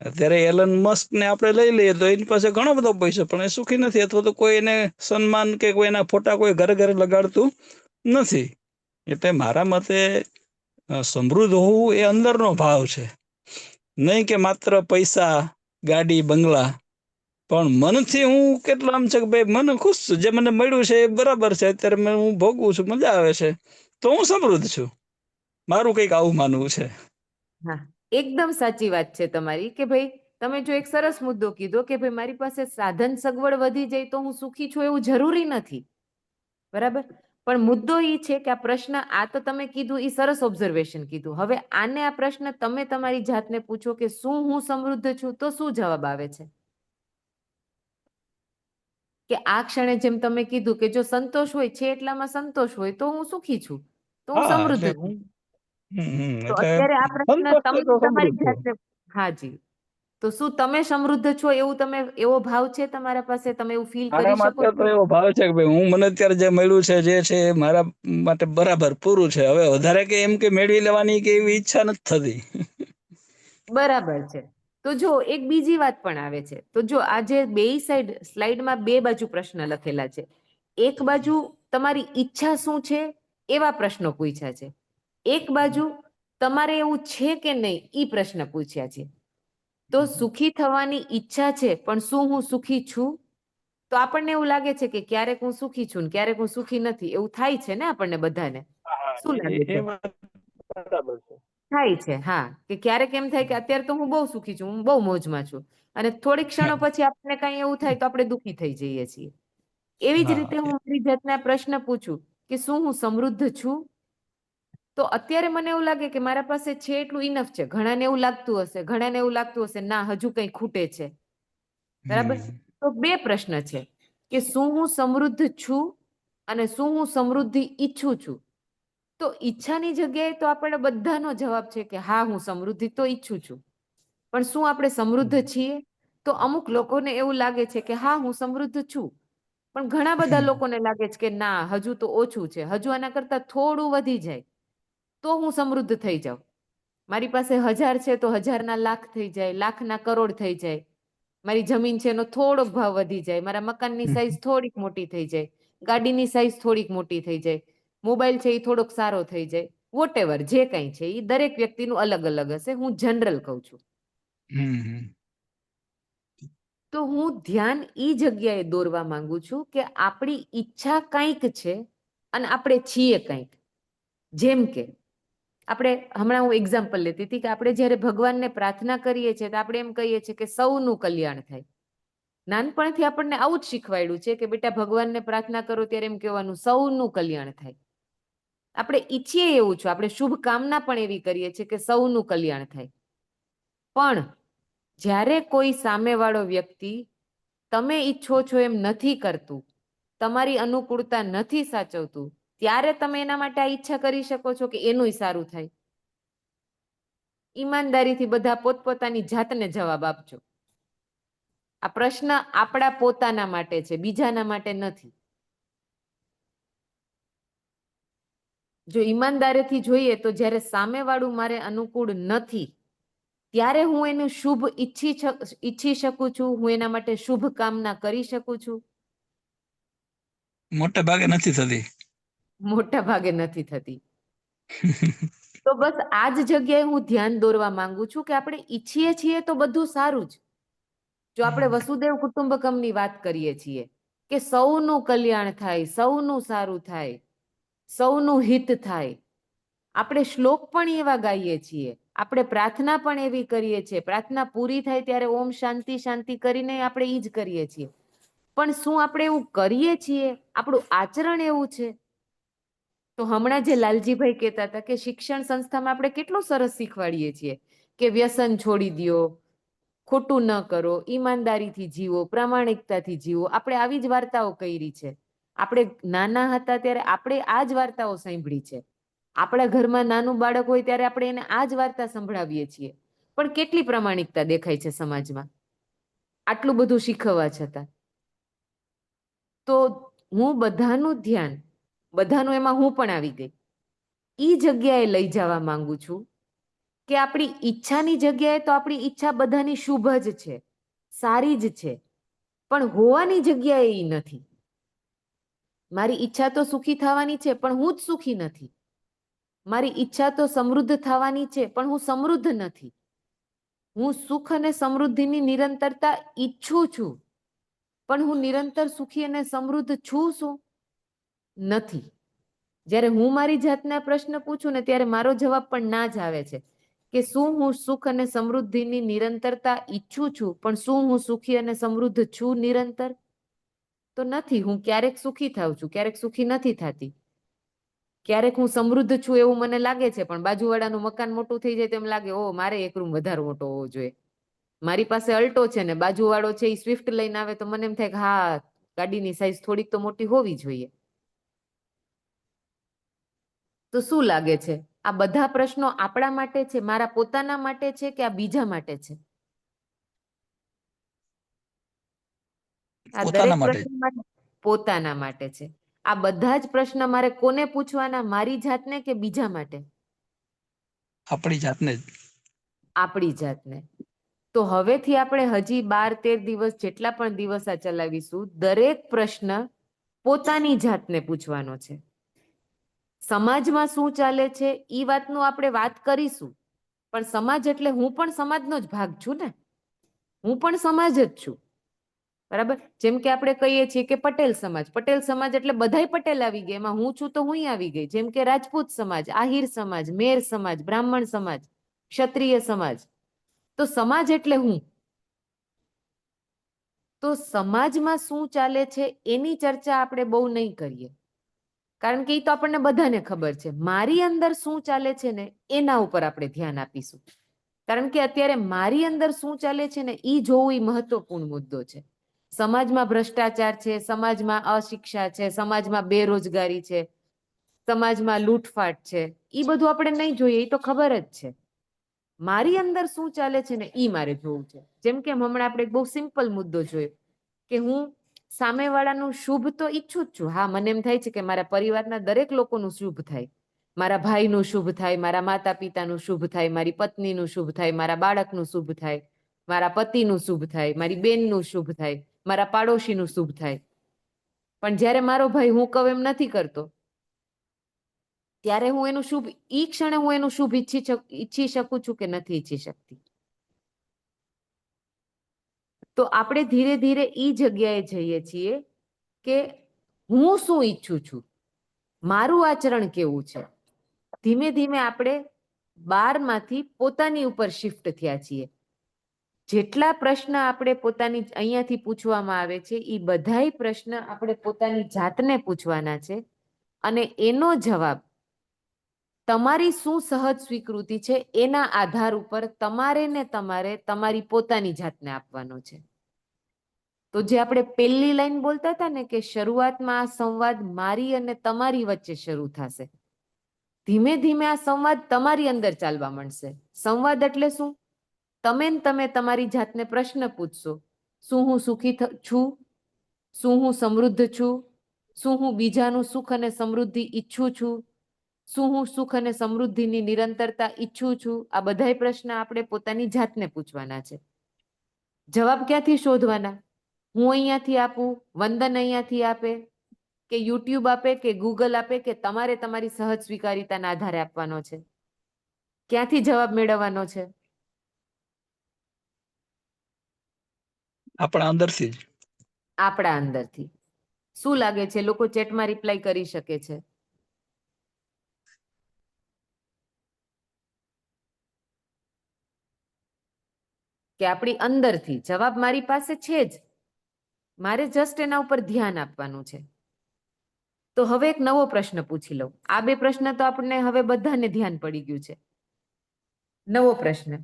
અત્યારે એલન મસ્ક ને આપણે લઈ લઈએ તો એની પાસે ઘણો બધો પૈસો, પણ એ સુખી નથી, અથવા તો કોઈ એને સન્માન કે કોઈ એના ફોટા કોઈ ઘરે ઘરે લગાડતું નથી. એટલે મારા મતે સમૃદ્ધ હોવું એ અંદરનો ભાવ છે, નહીં કે માત્ર પૈસા, ગાડી, બંગલા. પણ મનથી હું કેટલો આમ છે કે ભાઈ મને ખુશ છું, જે મને મળ્યું છે એ બરાબર છે, અત્યારે હું ભોગવું છું, મજા આવે છે, તો હું સમૃદ્ધ છું. મારું કંઈક આવું માનવું છે. હા, એકદમ સાચી વાત છે તમારી કે ભાઈ તમે જો એક સરસ મુદ્દો કીધો કે ભાઈ મારી પાસે સાધન સગવડ વધી જાય તો હું સુખી છું એવું જરૂરી નથી. બરાબર? પણ મુદ્દો એ છે કે આ પ્રશ્ન આ તો તમે કીધું એ સરસ ઓબ્ઝર્વેશન કીધું. હવે આને આ પ્રશ્ન તમે તમારી જાતને પૂછો કે શું હું સમૃદ્ધ છું, તો શું જવાબ આવે છે? કે આ ક્ષણે જેમ તમે કીધું કે જો સંતોષ હોય છે એટલામાં સંતોષ હોય તો હું સુખી છું, તો હું હા, સમૃદ્ધ એટલે છું. તો એટલે અત્યારે આ પ્રશ્ન સંતોષ છે તો તમે તમારી સમૃદ્ધ છું. જાતને હાજી. તો શું તમે સમૃદ્ધ છો એવું તમે એવો ભાવ છે તમારા પાસે, તમે એવું ફીલ મારા કરી શકો માટે તો છો? એવો ભાવ છે કે ભાઈ હું મને અત્યારે જે મળ્યું છે, જે છે એ મારા માટે બરાબર પૂરું છે. હવે વધારે કે એમ કે મેળવી લેવાની કે એવી ઈચ્છા નથી થતી. બરાબર છે. તો જો એક બીજી વાત પણ આવે છે. તો જો આજે બે સાઈડ સ્લાઇડમાં બે બાજુ પ્રશ્ન લખેલા છે. એક બાજુ તમારી ઈચ્છા શું છે એવા પ્રશ્નો પૂછ્યા છે. એક બાજુ તમારે એવું છે કે નહીં ઈ પ્રશ્ન પૂછ્યા છે. તો સુખી થવાની ઈચ્છા છે, પણ શું હું સુખી છું? તો આપણને એવું લાગે છે કે ક્યારેક હું સુખી છું ને ક્યારેક હું સુખી નથી, એવું થાય છે ને આપણને બધાને. શું લાગે છે? વાત બરાબર છે. થાય છે, હા. કે ક્યારેક એમ થાય કે અત્યારે તો હું બહુ સુખી છું, હું બહુ મોજમાં છું, અને થોડીક ક્ષણો પછી આપણને કઈ એવું થાય તો આપણે દુઃખી થઈ જઈએ છીએ. એવી જ રીતે હા, હું મારી જાતને આ પ્રશ્ન પૂછું કે શું હું સમૃદ્ધ છું? તો અત્યારે મને એવું લાગે કે મારા પાસે છે એટલું ઇનફ છે. ઘણાને એવું લાગતું હશે, ઘણાને એવું લાગતું હશે ના હજુ કઈ ખૂટે છે. બરાબર? તો બે પ્રશ્ન છે કે શું હું સમૃદ્ધ છું અને શું હું સમૃદ્ધિ ઈચ્છું છું. તો ઈચ્છાની જગ્યાએ તો આપણે બધાનો જવાબ છે કે હા, હું સમૃદ્ધિ તો ઈચ્છું છું. પણ શું આપણે સમૃદ્ધ છીએ? તો અમુક લોકોને એવું લાગે છે કે હા, હું સમૃદ્ધ છું. પણ ઘણા બધા લોકોને લાગે છે કે ના, હજુ તો ઓછું છે, હજુ આના કરતા થોડું વધી જાય તો હું સમૃદ્ધ થઈ જાઉં. મારી પાસે 1000 છે તો 1000 ના લાખ થઈ જાય, લાખના કરોડ થઈ જાય. મારી જમીન છે એનો થોડોક ભાવ વધી જાય, મારા મકાનની સાઈઝ થોડીક મોટી થઈ જાય, ગાડીની સાઈઝ થોડીક મોટી થઈ જાય, મોબાઈલ છે એ થોડોક સારો થઈ જાય. વોટ એવર જે કંઈ છે એ દરેક વ્યક્તિનું અલગ અલગ હશે. હું જનરલ કહું છું. તો હું ધ્યાન ઈ જગ્યાએ દોરવા માંગુ છું કે આપણી ઈચ્છા કંઈક છે અને આપણે છીએ કંઈક. જેમ કે આપણે હમણાં હું એક્ઝામ્પલ લેતી હતી કે આપણે જ્યારે ભગવાનને પ્રાર્થના કરીએ છીએ તો આપણે એમ કહીએ છીએ કે સૌનું કલ્યાણ થાય. નાનપણથી આપણને આવું જ શીખવાડ્યું છે કે બેટા ભગવાનને પ્રાર્થના કરો ત્યારે એમ કહેવાનું સૌનું કલ્યાણ થાય. આપણે ઈચ્છીએ એવું છું, આપણે શુભકામના પણ એવી કરીએ છીએ કે સૌનું કલ્યાણ થાય. પણ જ્યારે કોઈ સામેવાળો વ્યક્તિ તમે ઈચ્છો છો એમ નથી કરતું, તમારી અનુકૂળતા નથી સાચવતું, ત્યારે તમે એના માટે આ ઈચ્છા કરી શકો છો કે એનુંય સારું થાય. ઈમાનદારીથી બધા પોતપોતાની જાતને જવાબ આપજો. આ પ્રશ્ન આપણા પોતાના માટે છે, બીજાના માટે નથી. જો ઈમાનદારીથી જોઈએ તો જ્યારે સામેવાળું મારે અનુકૂળ નથી ત્યારે હું એનું શુભ ઈચ્છી શકું છું, હું એના માટે શુભ કામના કરી શકું છું. મોટે ભાગે નથી થતી. મોટા ભાગે નથી થતી. તો બસ આ જ જગ્યાએ હું ધ્યાન દોરવા માંગુ છું કે આપણે ઈચ્છીએ છીએ તો બધું સારું જ. જો આપણે વસુદેવ કુટુંબકમની વાત કરીએ છીએ કે સૌનું કલ્યાણ થાય, સૌનું સારું થાય, સૌનું હિત થાય, આપણે શ્લોક પણ એવા ગાઈએ છીએ, આપણે પ્રાર્થના પણ એવી કરીએ છીએ. પ્રાર્થના પૂરી થાય ત્યારે ઓમ શાંતિ શાંતિ કરીને આપણે ઈ જ કરીએ છીએ. પણ શું આપણે એવું કરીએ છીએ? આપણું આચરણ એવું છે? તો હમણાં જે લાલજીભાઈ કહેતા હતા કે શિક્ષણ સંસ્થામાં આપણે કેટલું સરસ શીખવાડીએ છીએ કે વ્યસન છોડી દ્યો, ખોટું ન કરો, ઈમાનદારીથી જીવો, પ્રામાણિકતાથી જીવો. આપણે આવી જ વાર્તાઓ કરી છે. આપણે નાના હતા ત્યારે આપણે આ જ વાર્તાઓ સાંભળી છે. આપણા ઘરમાં નાનું બાળક હોય ત્યારે આપણે એને આ જ વાર્તા સંભળાવીએ છીએ. પણ કેટલી પ્રામાણિકતા દેખાય છે સમાજમાં આટલું બધું શીખવવા છતાં. તો હું બધાનું ધ્યાન, બધાનું એમાં હું પણ આવી ગઈ, ઈ જગ્યાએ લઈ જવા માંગુ છું કે આપણી ઈચ્છાની જગ્યાએ તો આપણી ઈચ્છા બધાની શુભ જ છે, સારી જ છે, પણ હોવાની જગ્યાએ ઈ નથી. મારી ઈચ્છા તો સુખી થવાની છે પણ હું જ સુખી નથી. મારી ઈચ્છા તો સમૃદ્ધ થવાની છે પણ હું સમૃદ્ધ નથી. હું સુખ અને સમૃદ્ધિની નિરંતરતા ઈચ્છું છું પણ હું નિરંતર સુખી અને સમૃદ્ધ છું શું? નથી. જ્યારે હું મારી જાતને આ પ્રશ્ન પૂછું ને ત્યારે મારો જવાબ પણ ના જ આવે છે કે શું હું સુખ અને સમૃદ્ધિની નિરંતરતા ઈચ્છું છું પણ શું હું સુખી અને સમૃદ્ધ છું નિરંતર? તો નથી. હું ક્યારેક સુખી થાઉં છું, ક્યારેક સુખી નથી થતી. ક્યારેક હું સમૃદ્ધ છું એવું મને લાગે છે પણ બાજુવાળાનું મકાન મોટું થઈ જાય તો એમ લાગે ઓ મારે એક રૂમ વધારે મોટો હોવો જોઈએ. મારી પાસે અલ્ટો છે ને બાજુવાળો છે એ સ્વિફ્ટ લઈને આવે તો મને એમ થાય કે હા, ગાડીની સાઈઝ થોડીક તો મોટી હોવી જોઈએ. તો શું લાગે છે? આ બધા પ્રશ્નો આપણા માટે છે, મારા પોતાના માટે છે કે આ બીજા માટે છે? આ પોતાના દરેક માટે. પ્રશ્ન પોતાના માટે છે. આ બધા જ પ્રશ્ન મારે કોને પૂછવાના? મારી જાતને કે બીજા માટે? આપણી જાતને જ. આપણી જાતને. તો હવેથી આપણે હજી 12-13 દિવસ જેટલા પણ દિવસ આ ચલાવીશું, દરેક પ્રશ્ન પોતાની જાતને પૂછવાનો છે. સમાજમાં શું ચાલે છે એ વાતનું આપણે વાત કરીશું, પણ સમાજ એટલે હું પણ સમાજનો જ ભાગ છું ને. હું પણ સમાજ જ છું, બરાબર? જેમ કે આપણે કહીએ છીએ કે પટેલ સમાજ, પટેલ સમાજ એટલે બધાય પટેલ આવી ગયા, એમાં હું છું તો હું આવી ગઈ. જેમ કે રાજપૂત સમાજ, આહિર સમાજ, મેર સમાજ, બ્રાહ્મણ સમાજ, ક્ષત્રિય સમાજ. તો સમાજ એટલે હું. તો સમાજમાં શું ચાલે છે એની ચર્ચા આપણે બહુ નહીં કરીએ, કારણ કે એ તો આપણને બધાને ખબર છે. મારી અંદર શું ચાલે છે ને એના ઉપર આપણે ધ્યાન આપીશું, કારણ કે અત્યારે મારી અંદર શું ચાલે છે ને એ જોવું એ મહત્વપૂર્ણ મુદ્દો છે. સમાજમાં ભ્રષ્ટાચાર છે, સમાજમાં અશિક્ષા છે, સમાજમાં બેરોજગારી છે, સમાજમાં લૂંટફાટ છે, એ બધું આપણે નહીં જોઈએ, એ તો ખબર જ છે. મારી અંદર શું ચાલે છે ને એ મારે જોવું છે. જેમ કે હમણાં આપણે એક બહુ સિમ્પલ મુદ્દો જોયો કે હું સામેવાળાનું શુભ તો ઈચ્છું જ છું. હા, મને એમ થાય છે કે મારા પરિવારના દરેક લોકોનું શુભ થાય, મારા ભાઈનું શુભ થાય, મારા માતા પિતાનું શુભ થાય, મારી પત્નીનું શુભ થાય, મારા બાળકનું શુભ થાય, મારા પતિનું શુભ થાય, મારી બેનનું શુભ થાય, મારા પાડોશીનું શુભ થાય. પણ જ્યારે મારો ભાઈ હું કહું એમ નથી કરતો, ત્યારે હું એનું શુભ ઈ ક્ષણે હું એનું શુભ ઈચ્છી શકું છું કે નથી ઈચ્છી શકતી? તો આપણે ધીરે ધીરે ઈ જગ્યાએ જઈએ છીએ કે હું શું ઈચ્છું છું, મારું આચરણ કેવું છે. ધીમે ધીમે આપણે બારમાંથી પોતાની ઉપર શિફ્ટ થયા છીએ. જેટલા પ્રશ્ન આપણે પોતાની અહીંયાથી પૂછવામાં આવે છે એ બધાય પ્રશ્ન આપણે પોતાની જાતને પૂછવાના છે અને એનો જવાબ તમારી શું સહજ સ્વીકૃતિ છે એના આધાર ઉપર તમારે ને તમારી પોતાની જાતને આપવાનો છે. તો જે આપણે પહેલી લાઈન બોલતા હતા ને કે શરૂઆતમાં આ સંવાદ મારી અને તમારી વચ્ચે શરૂ થશે, ધીમે ધીમે આ સંવાદ તમારી અંદર ચાલવા માંડશે. સંવાદ એટલે શું? તમે તમારી જાતને પ્રશ્ન પૂછશો, શું હું સુખી છું? શું હું સમૃદ્ધ છું? શું હું બીજાનું સુખ અને સમૃદ્ધિ ઈચ્છું છું? શું હું સુખ અને સમૃદ્ધિની નિરંતરતા ઈચ્છું છું? આ બધાય પ્રશ્ન આપણે પોતાની જાતને પૂછવાના છે. જવાબ ક્યાંથી શોધવાના? હું અહીંયાથી આપું, વંદન અહીંયાથી આપે, કે યુટ્યુબ આપે, કે ગૂગલ આપે, કે તમારે તમારી સહજ સ્વીકારિતાના આધારે આપવાનો છે? ક્યાંથી જવાબ મેળવવાનો છે? આપણા અંદરથી જ. આપણા અંદરથી. શું લાગે છે, લોકો ચેટમાં રિપ્લાય કરી શકે છે? કે આપણી અંદરથી જવાબ મારી પાસે છે જ, મારે જસ્ટ એના ઉપર ધ્યાન આપવાનું છે. તો હવે એક નવો પ્રશ્ન પૂછી લઉં. આ બે પ્રશ્ન તો આપણને હવે બધાને ધ્યાન પડી ગયું છે. નવો પ્રશ્ન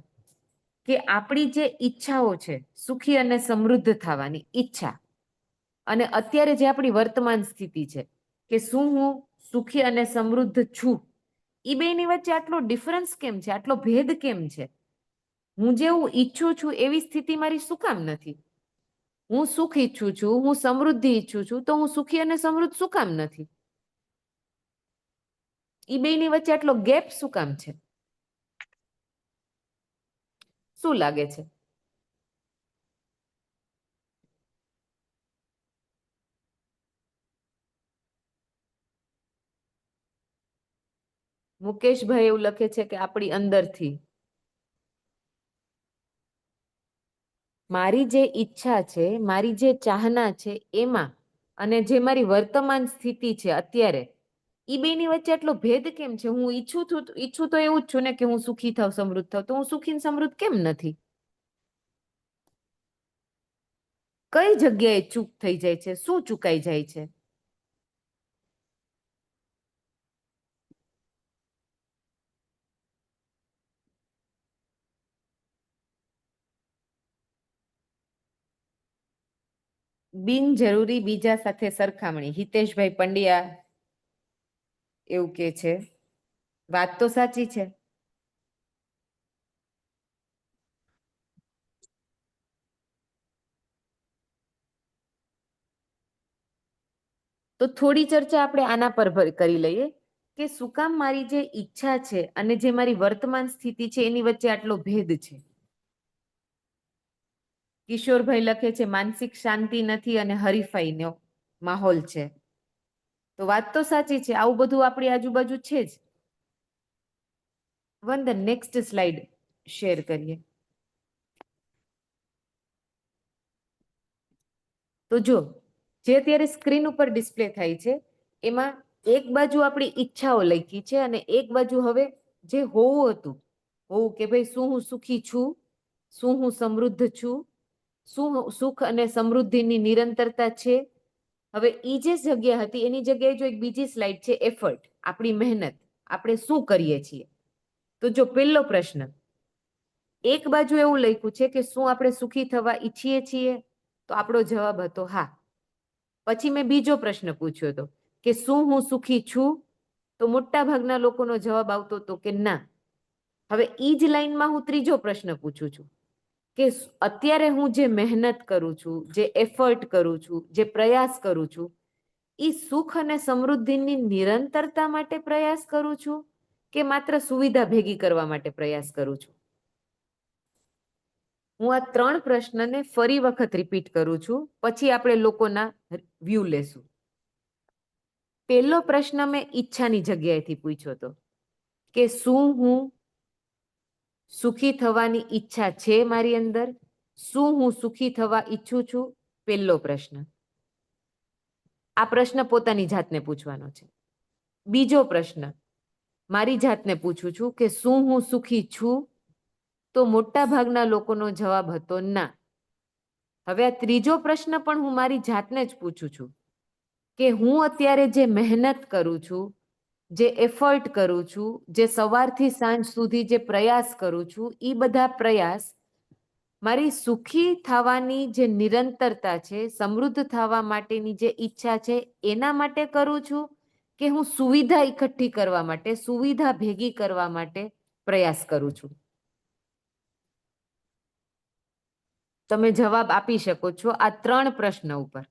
કે આપણી જે ઈચ્છાઓ છે, સુખી અને સમૃદ્ધ થવાની ઈચ્છા, અને અત્યારે જે આપણી વર્તમાન સ્થિતિ છે કે શું હું સુખી અને સમૃદ્ધ છું, એ બેની વચ્ચે આટલો ડિફરન્સ કેમ છે, આટલો ભેદ કેમ છે? હું જેવું ઈચ્છું છું એવી સ્થિતિ મારી શું કામ નથી? હું સુખ ઈચ્છું છું, હું સમૃદ્ધિ ઈચ્છું છું, તો હું સુખી અને સમૃદ્ધ શું કામ નથી? એ બેની વચ્ચે આટલો ગેપ શું કામ છે? શું લાગે છે? મુકેશભાઈ એવું લખે છે કે આપણી અંદરથી. મારી જે ઈચ્છા છે, મારી જે ચાહના છે એમાં, અને જે મારી વર્તમાન સ્થિતિ છે અત્યારે, એ બેની વચ્ચે આટલો ભેદ કેમ છે? હું ઈચ્છું તો એવું જ છું ને કે હું સુખી થાવ, સમૃદ્ધ થાવ, તો હું સુખી ને સમૃદ્ધ કેમ નથી? કઈ જગ્યાએ ચૂક થઈ જાય છે? શું ચૂકાઈ જાય છે? બિનજરૂરી બીજા સાથે સરખામણી. હિતેશભાઈ પંડ્યા એવું કે છે. વાત તો સાચી છે. તો થોડી ચર્ચા આપણે આના પર કરી લઈએ કે શું કામ મારી જે ઈચ્છા છે અને જે મારી વર્તમાન સ્થિતિ છે એની વચ્ચે આટલો ભેદ છે. કિશોરભાઈ લખે છે માનસિક શાંતિ નથી અને હરીફાઈનો માહોલ છે. તો વાત તો સાચી છે, આવું બધું આપણી આજુબાજુ છે જ. વંદન, નેક્સ્ટ સ્લાઇડ શેર કરીએ. તો જો જે અત્યારે સ્ક્રીન ઉપર ડિસ્પ્લે થાય છે એમાં એક બાજુ આપણી ઈચ્છાઓ લખી છે અને એક બાજુ હવે જે હોવું હતું, હોવું કે ભાઈ શું હું સુખી છું, શું હું સમૃદ્ધ છું, શું સુખ અને સમૃદ્ધિની નિરંતરતા છે. હવે ઈ જે જગ્યા હતી એની જગ્યાએ જો એક બીજી સ્લાઇડ છે, એફર્ટ, આપણી મહેનત, આપણે શું કરીએ છીએ. તો જો પહેલો પ્રશ્ન, એક બાજુ એવું લખ્યું છે કે શું આપણે સુખી થવા ઈચ્છીએ છીએ, તો આપણો જવાબ હતો હા. પછી મેં બીજો પ્રશ્ન પૂછ્યો હતો કે શું હું સુખી છું? તો મોટા ભાગના લોકોનો જવાબ આવતો હતો કે ના. હવે ઈ જ લાઈનમાં હું ત્રીજો પ્રશ્ન પૂછું છું કે અત્યારે હું જે મહેનત કરું છું, જે એફર્ટ કરું છું, જે પ્રયાસ કરું છું, ઈ સુખ અને સમૃદ્ધિની નિરંતરતા માટે પ્રયાસ કરું છું કે માત્ર સુવિધા ભેગી કરવા માટે પ્રયાસ કરું છું? હું આ 3 પ્રશ્નને ફરી વખત રિપીટ કરું છું, પછી આપણે લોકોના વ્યૂ લેશું. પહેલો પ્રશ્ન મેં ઈચ્છાની જગ્યાએથી પૂછ્યો હતો કે શું હું સુખી થવાની ઈચ્છા છે મારી અંદર? શું હું સુખી થવા ઈચ્છું છું? પહેલો પ્રશ્ન. આ પ્રશ્ન પોતાની જાતને પૂછવાનો છે. બીજો પ્રશ્ન મારી જાતને પૂછું છું કે શું હું સુખી છું? તો મોટા ભાગના લોકોનો જવાબ હતો ના. હવે આ ત્રીજો પ્રશ્ન પણ હું મારી જાતને જ પૂછું છું કે હું અત્યારે જે મહેનત કરું છું, જે એફર્ટ કરું છું, જે સવારથી સાંજ સુધી જે પ્રયાસ કરું છું, એ બધા પ્રયાસ મારી સુખી થવાની જે નિરંતરતા છે, સમૃદ્ધ થવા માટેની જે ઈચ્છા છે, એના માટે કરું છું કે હું સુવિધા એકઠી કરવા માટે, સુવિધા ભેગી કરવા માટે પ્રયાસ કરું છું? તમે જવાબ આપી શકો છો આ 3 પ્રશ્ન ઉપર.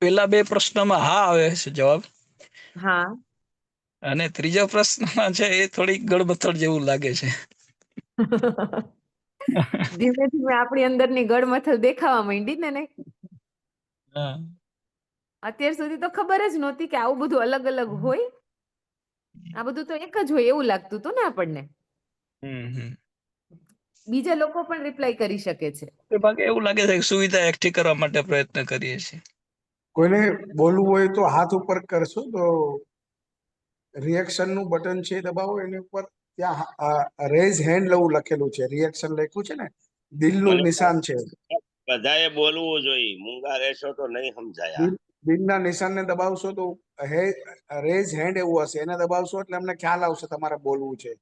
પેલા 2 પ્રશ્નમાં હા આવે છે જવાબ, હા. અને ત્રીજો પ્રશ્નમાં છે એ થોડીક ગડબથડ જેવું લાગે છે. ધીમે ધીમે આપણી અંદરની ગડમથલ દેખાવા માંડી ને. હા. અત્યાર સુધી તો ખબર જ નહોતી કે આવું બધું અલગ અલગ હોય. આ બધું તો એક જ હોય એવું લાગતું હતું ને આપણને. બીજા લોકો પણ રિપ્લાય કરી શકે છે. એ ભાગે એવું લાગે છે કે સુવિધા એકઠી કરવા માટે પ્રયત્ન કરીએ છીએ. કોઈને બોલવું હોય તો હાથ ઉપર કરશો તો રિએક્શન નું બટન છે દબાવો, એની ઉપર ત્યાં રેઝ હેન્ડ લવું લખેલું છે, રિએક્શન લખ્યું છે ને, દિલનું નિશાન છે. બધાએ બોલવું જોઈએ. મૂંગા રહેશો તો નહીં સમજાય. દિલના નિશાનને દબાવશો તો રેઝ હેન્ડ એવું હશે, એને દબાવશો એટલે અમને ખ્યાલ આવશે તમારે બોલવું છે.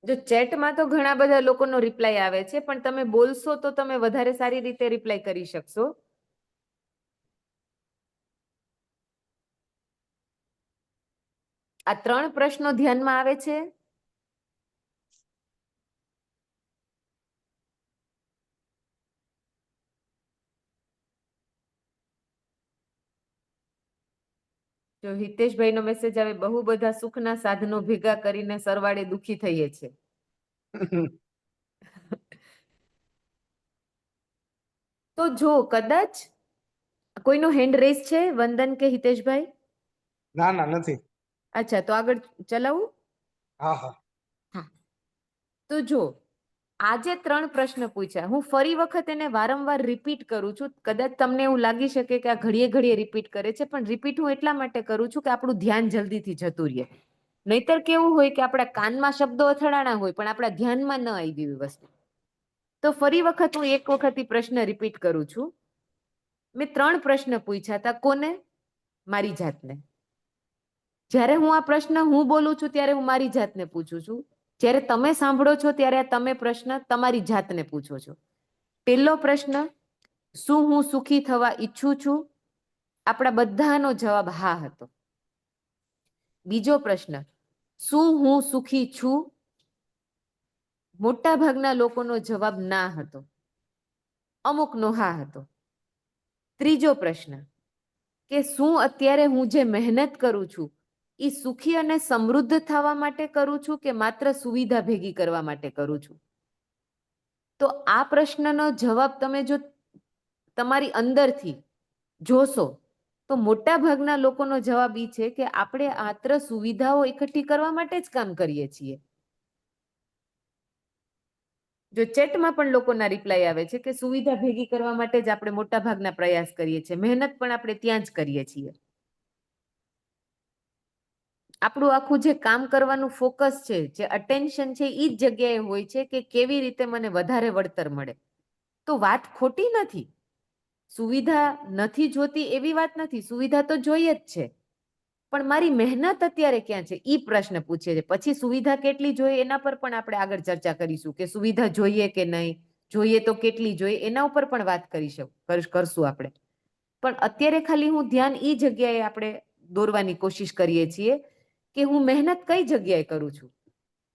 જો ચેટમાં તો ઘણા બધા લોકોનો રિપ્લાય આવે છે, પણ તમે બોલશો તો તમે વધારે સારી રીતે રિપ્લાય કરી શકશો. આ 3 પ્રશ્નો ધ્યાનમાં આવે છે? જો હિતેશભાઈ નો મેસેજ આવે, બહુ બધા સુખના સાધનો ભેગા કરીને સરવાળે દુખી થઈએ છે. તો જો કદાચ કોઈનો હેન્ડ રેઝ છે, વંદન કે હિતેશભાઈ? ના ના નથી. અચ્છા, તો આગળ ચલાવું? હા હા. તો જો આજે 3 પ્રશ્ન પૂછ્યા, હું ફરી વખત એને વારંવાર રિપીટ કરું છું. કદાચ તમને એવું લાગી શકે કે આ ઘડીએ ઘડીએ રિપીટ કરે છે, પણ રિપીટ હું એટલા માટે કરું છું કે આપણું ધ્યાન જલ્દીથી જતું રહે. નહીતર કેવું હોય કે આપણા કાનમાં શબ્દો અથડાણા હોય પણ આપણા ધ્યાનમાં ન આવી એવી વસ્તુ. તો ફરી વખત હું એક વખત પ્રશ્ન રિપીટ કરું છું. મેં 3 પ્રશ્ન પૂછ્યા હતા. કોને? મારી જાતને. જ્યારે હું આ પ્રશ્ન હું બોલું છું ત્યારે હું મારી જાતને પૂછું છું. જ્યારે તમે સાંભળો છો ત્યારે તમે પ્રશ્ન તમારી જાતને પૂછો છો. પહેલો પ્રશ્ન, શું હું સુખી થવા ઈચ્છું છું? આપણા બધાનો જવાબ હા હતો. બીજો પ્રશ્ન, શું હું સુખી છું? મોટા ભાગના લોકોનો જવાબ ના હતો, અમુકનો હા હતો. ત્રીજો પ્રશ્ન કે શું અત્યારે હું જે મહેનત કરું છું એ સુખી અને સમૃદ્ધ થવા માટે કરું છું કે માત્ર સુવિધા ભેગી કરવા માટે કરું છું? તો આ પ્રશ્નનો જવાબ તમે જો તમારી અંદરથી જોશો તો મોટા ભાગના લોકોનો જવાબ એ છે કે આપણે માત્ર સુવિધાઓ એકઠી કરવા માટે જ કામ કરીએ છીએ. જો ચેટમાં પણ લોકોના રિપ્લાય આવે છે કે સુવિધા ભેગી કરવા માટે જ આપણે મોટા ભાગના પ્રયાસ કરીએ છીએ, મહેનત પણ આપણે ત્યાં જ કરીએ છીએ. આપણું આખું જે કામ કરવાનું ફોકસ છે, જે અટેન્શન છે, એ જ જગ્યાએ હોય છે કે કેવી રીતે મને વધારે વળતર મળે. તો વાત ખોટી નથી. સુવિધા નથી જોતી એવી વાત નથી, સુવિધા તો જોઈએ જ છે. પણ મારી મહેનત અત્યારે ક્યાં છે ઈ પ્રશ્ન પૂછે છે. પછી સુવિધા કેટલી જોઈએ એના પર પણ આપણે આગળ ચર્ચા કરીશું કે સુવિધા જોઈએ કે નહીં, જોઈએ તો કેટલી જોઈએ, એના ઉપર પણ વાત કરશું આપણે. પણ અત્યારે ખાલી હું ધ્યાન ઈ જગ્યાએ આપણે દોરવાની કોશિશ કરીએ છીએ કે હું મહેનત કઈ જગ્યાએ કરું છું.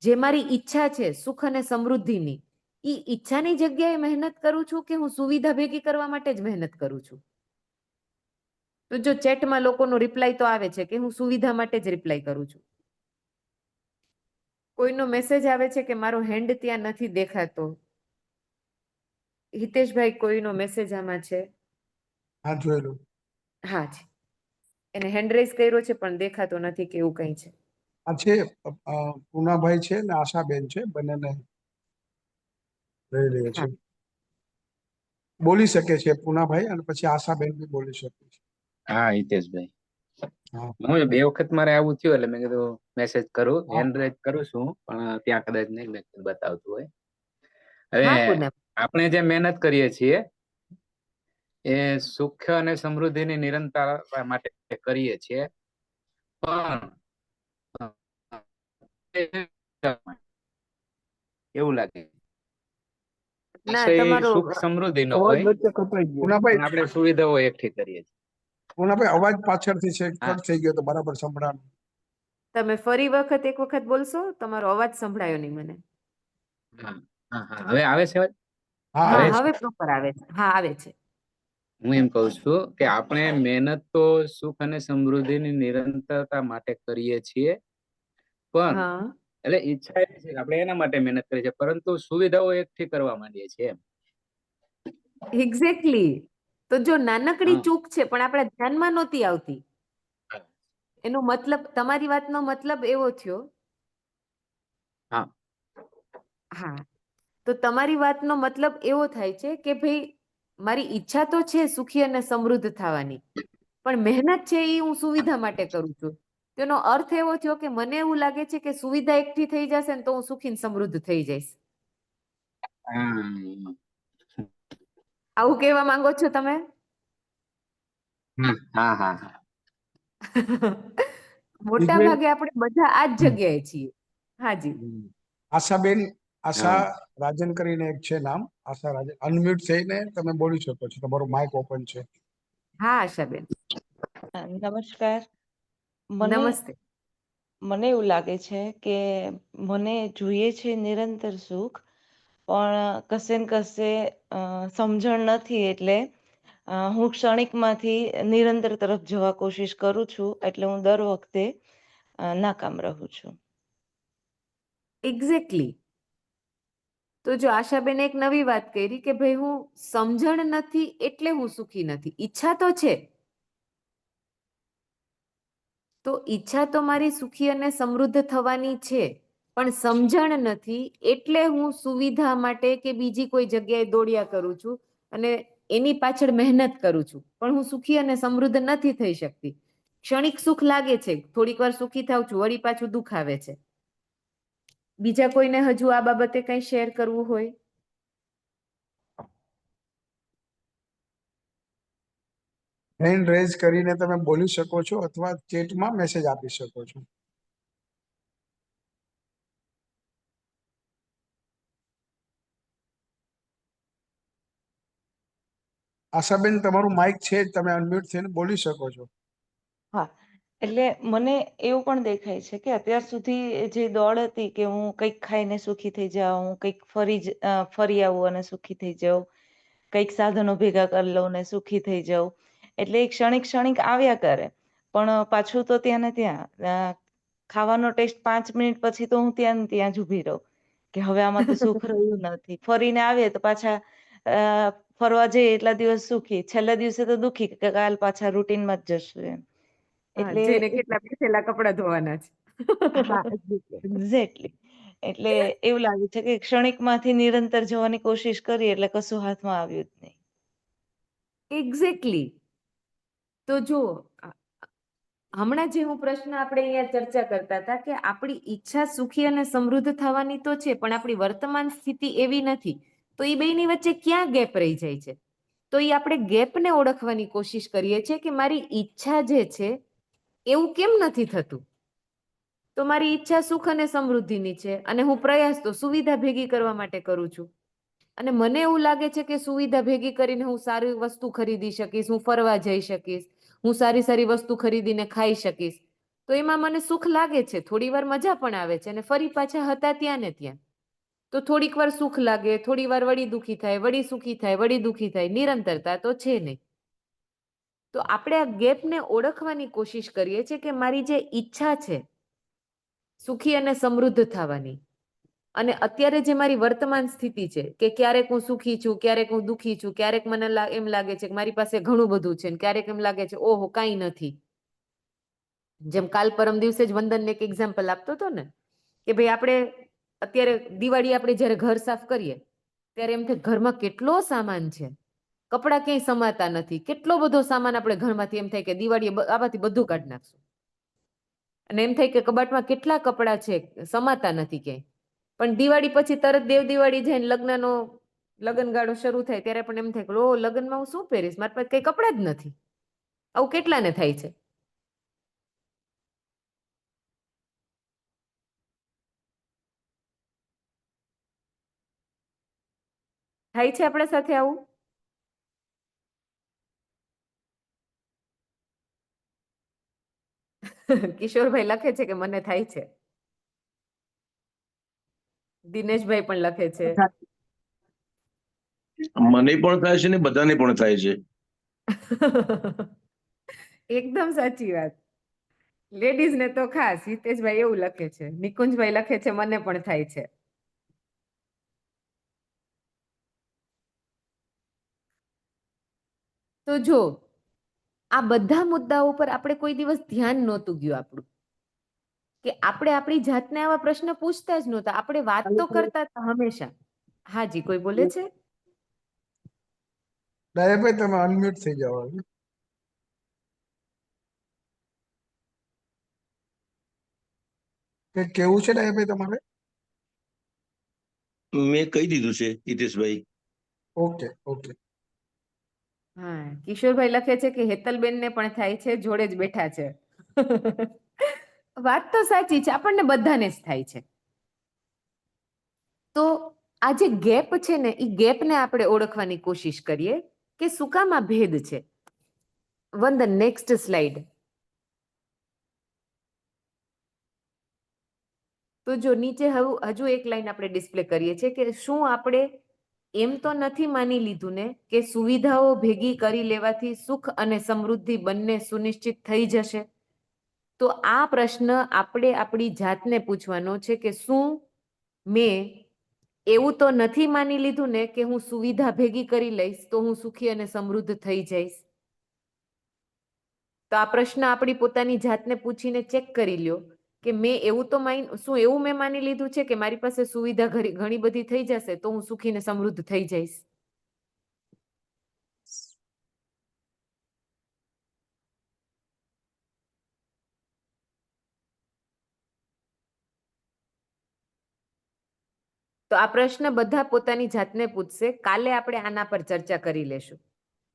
જે મારી ઈચ્છા છે સુખ અને સમૃદ્ધિની, ઈ ઈચ્છાની જગ્યાએ મહેનત કરું છું કે હું સુવિધા ભેગી કરવા માટે જ મહેનત કરું છું. તો જો ચેટમાં લોકોનો રિપ્લાય તો આવે છે કે હું સુવિધા માટે જ રિપ્લાય કરું છું. કોઈનો મેસેજ આવે છે કે મારો હેન્ડ ત્યાં નથી દેખાતો. હિતેશભાઈ, કોઈનો મેસેજ આમાં છે? હા, જોયેલું. હા જી, એને હેન્ડ રેઝ કર્યો છે પણ દેખાતો નથી કે એવું કઈ છે. આ છે પૂનાભાઈ છે ને આશાબેન છે, બંનેને લઈ લે છે. હા. બોલી શકે છે પૂનાભાઈ, અને પછી આશાબેન બી બોલી શકે છે. હા હિતેશભાઈ, હા. હું 2 વખત મારે આવું થયું એટલે મેં કીધું મેસેજ કરું, હા. હેન્ડ રેઝ કરું છું પણ ત્યાં કદાચ નહીં બતાવતું હોય. હા હવે પૂનમ, આપણે જે મહેનત કરીએ છીએ એ સુખ અને સમૃદ્ધિની નિરંતરતા માટે કરીએ છીએ, પણ એવું લાગે ના આશય તમારો સુખ સમૃદ્ધિ નો અવાજ હોય, વચ્ચે કપાઈ ગયો. પૂનાભાઈ, પણ આપણે સુવિધાઓ એકઠી કરીએ છીએ. પૂનાભાઈ, અવાજ પાછળથી છે, હા. કટ થઈ ગયો તો બરાબર સંભળાણ. તમે ફરી એક વખત બોલશો? તમારો અવાજ સંભળાયો નહીં મને. હા હા હા, હવે આવે છે અવાજ? હા, હા, આવે છે. હવે પ્રોપર આવે છે. હા, આવે છે. હું એમ કહું છું કે આપણે મહેનત તો સુખ અને સમૃદ્ધિની નિરંતરતા માટે કરીએ છીએ, પણ હા, એટલે ઈચ્છા એ છે કે આપણે એના માટે મહેનત કરીએ છીએ, પરંતુ સુવિધાઓ એકઠી કરવા માંડીએ છીએ એમ. એક્ઝેક્ટલી. તો જો નાનકડી હા ચૂક છે પણ આપણા ધ્યાનમાં નહોતી આવતી. એનો મતલબ, તમારી વાતનો મતલબ એવો થયો. હા હા, તો તમારી વાતનો મતલબ એવો થાય છે કે ભાઈ મારી ઈચ્છા તો છે સુખી અને સમૃદ્ધ થવાની, પણ મહેનત છે એ હું સુવિધા માટે કરું છું. તેનો અર્થ એવો થયો કે મને એવું લાગે છે કે સુવિધા એકઠી થઈ જશે ને તો હું સુખી ને સમૃદ્ધ થઈ જઈશ. હા આવું કહેવા માંગો છો તમે? હા હા હા. મોટા બીજું ભાગે આપણે બધા આ જ જગ્યાએ છીએ. હાજી. આશાબેન, આશા હા રાજન કરીને એક છે નામ, આશા રાજન. અનમ્યુટ થઈને તમે બોલી શકો છો, તમારું માઇક ઓપન છે. હા આશાબેન, નમસ્કાર. મને નમસ્તે. મને એવું લાગે છે કે મને જોઈએ છે નિરંતર સુખ, પણ કશે ને કશે સમજણ નથી, એટલે હું ક્ષણિકમાંથી નિરંતર તરફ જવા કોશિશ કરું છું, એટલે હું દર વખતે નાકામ રહું છું. એક્ઝેક્ટલી. તો જો આશાબેન એક નવી વાત કરી કે ભાઈ હું સમજણ નથી એટલે હું સુખી નથી. ઈચ્છા તો છે, તો ઈચ્છા તો મારી સુખી અને સમૃદ્ધ થવાની છે, પણ સમજણ નથી એટલે હું સુવિધા માટે કે બીજી કોઈ જગ્યાએ દોડ્યા કરું છું અને એની પાછળ મહેનત કરું છું, પણ હું સુખી અને સમૃદ્ધ નથી થઈ શકતી. ક્ષણિક સુખ લાગે છે, થોડીક વાર સુખી થાઉં છું, વળી પાછું દુઃખ આવે છે. બીજા કોઈને હજુ આ બાબતે કંઈ શેર કરવું હોય? હેન્ડ રેઝ કરીને તમે બોલી શકો છો અથવા ચેટમાં મેસેજ આપી શકો છો. આશાબેન, તમારું માઇક છે, તમે અનમ્યુટ થઈને બોલી શકો છો. હા, એટલે મને એવું પણ દેખાય છે કે અત્યાર સુધી જે દોડ હતી કે હું કંઈક ખાઈને સુખી થઈ જાઉં, હું કંઈક ફરી આવું અને સુખી થઈ જાઉં, કંઈક સાધનો ભેગા કરી લઉં ને સુખી થઈ જાઉં, એટલે એ ક્ષણિક આવ્યા કરે, પણ પાછું તો ત્યાં ને ત્યાં ખાવાનો ટેસ્ટ 5 મિનિટ પછી તો હું ત્યાં ને ત્યાં જ ઊભી રહું કે હવે આમાં તો સુખ રહ્યું નથી. ફરીને આવીએ તો પાછા ફરવા જઈએ એટલા દિવસ સુખી, છેલ્લા દિવસે તો દુખી કે કાલ પાછા રૂટીનમાં જ જશું એમ. હા, એટલે જઈને કેટલા બેસેલા કપડા ધોવાના છે. હા, એક્ઝેક્ટલી. એટલે એવું લાગે છે કે ક્ષણિકમાંથી નિરંતર જવાની કોશિશ કરી એટલે કશું હાથમાં આવ્યું જ નહીં. એક્ઝેક્ટલી. તો જો હમણાં જે હું પ્રશ્ન આપણે અહીંયા ચર્ચા કરતા હતા કે આપણી ઈચ્છા સુખી અને સમૃદ્ધ થવાની તો છે, પણ આપણી વર્તમાન સ્થિતિ એવી નથી, તો એ બેની વચ્ચે ક્યાં ગેપ રહી જાય છે? તો એ આપણે ગેપને ઓળખવાની કોશિશ કરીએ છીએ કે મારી ઈચ્છા જે છે એવું કેમ નથી થતું? તો મારી ઈચ્છા સુખ અને સમૃદ્ધિની છે અને હું પ્રયાસ તો સુવિધા ભેગી કરવા માટે કરું છું. અને મને એવું લાગે છે કે સુવિધા ભેગી કરીને હું સારી વસ્તુ ખરીદી શકીશ, હું ફરવા જઈ શકીશ, હું સારી સારી વસ્તુ ખરીદીને ખાઈ શકીશ. તો એમાં મને સુખ લાગે છે, થોડી વાર મજા પણ આવે છે અને ફરી પાછા હતા ત્યાં ને ત્યાં. તો થોડીક વાર સુખ લાગે, થોડી વાર વળી દુખી થાય, વળી સુખી થાય, વળી દુખી થાય, નિરંતરતા તો છે નહીં. તો આપણે આ ગેપને ઓળખવાની કોશિશ કરીએ છીએ કે મારી જે ઈચ્છા છે સુખી અને સમૃદ્ધ થવાની, અને અત્યારે જે મારી વર્તમાન સ્થિતિ છે કે ક્યારેક હું સુખી છું, ક્યારેક હું દુખી છું, ક્યારેક મને એમ લાગે છે કે મારી પાસે ઘણું બધું છે, ક્યારેક એમ લાગે છે ઓહો કાંઈ નથી. જેમ કાલ પરમ દિવસે જ વંદનને એક એક્ઝામ્પલ આપતો હતો ને કે ભાઈ આપણે અત્યારે દિવાળી આપણે જ્યારે ઘર સાફ કરીએ ત્યારે એમ થાય ઘરમાં કેટલો સામાન છે, કપડાં ક્યાંય સમાતા નથી, કેટલો બધો સામાન આપણે ઘરમાંથી એમ થાય કે દિવાળીએ આમાંથી બધું કાઢી નાખશું. અને એમ થાય કે કબાટમાં કેટલા કપડાં છે, સમાતા નથી ક્યાંય. પણ દિવાળી પછી તરત દેવ દિવાળી જઈને લગ્નગાળો શરૂ થાય ત્યારે પણ એમ થાય કે ઓ લગ્નમાં હું શું પહેરીશ, મારી પાસે કઈ કપડાં જ નથી. આવું કેટલાને થાય છે? થાય છે આપણા સાથે આવું? કિશોરભાઈ લખે છે કે મને થાય છે. દિનેશભાઈ પણ લખે છે. મને પણ થાય છે ને બધાને પણ થાય છે. એકદમ સાચી વાત. લેડીઝ ને તો ખાસ. હિતેશભાઈ એવું લખે છે, નિકુંજભાઈ લખે છે મને પણ થાય છે. તો જો આ બધા મુદ્દાઓ પર આપણે કોઈ દિવસ ધ્યાન નહોતું ગયું આપણું, કે આપણે આપણી જાતને આવા પ્રશ્ન પૂછતા જ નહોતા. આપણે વાત તો કરતા હતા હંમેશા. હાજી, કોઈ બોલે છે? ડાયાભાઈ તમે અનમ્યુટ થઈ જાઓ. કંઈક કેવું છે ડાયાભાઈ તમારે? મેં કહી દીધું છે હિતેશભાઈ. Okay okay. હા, કિશોરભાઈ લખે છે કે હેતલબેન ને પણ થાય છે, જોડે જ બેઠા છે. વાત તો સાચી છે, આપણને બધાને જ થાય છે. તો આ જે ગેપ છે ને એ ગેપને આપણે ઓળખવાની કોશિશ કરીએ કે શું કામ આ ભેદ છે. વંદન, નેક્સ્ટ સ્લાઇડ. તો જો નીચે હજુ એક લાઈન આપણે ડિસ્પ્લે કરીએ છીએ કે શું આપણે એમ તો નથી માની લીધું ને કે સુવિધાઓ ભેગી કરી લેવાથી સુખ અને સમૃદ્ધિ બંને સુનિશ્ચિત થઈ જશે? તો આ પ્રશ્ન આપણે આપણી જાતને પૂછવાનો છે કે શું મેં એવું તો નથી માની લીધું ને કે હું સુવિધા ભેગી કરી લઈશ તો હું સુખી અને સમૃદ્ધ થઈ જઈશ? તો આ પ્રશ્ન આપણી પોતાની જાતને પૂછીને ચેક કરી લ્યો કે મેં એવું તો શું એવું મેં માની લીધું છે કે મારી પાસે સુવિધા ઘણી બધી થઈ જશે તો હું સુખી ને સમૃદ્ધ થઈ જઈશ? તો આ પ્રશ્ન બધા પોતાની જાતને પૂછશે. કાલે આપણે આના પર ચર્ચા કરી લેશું,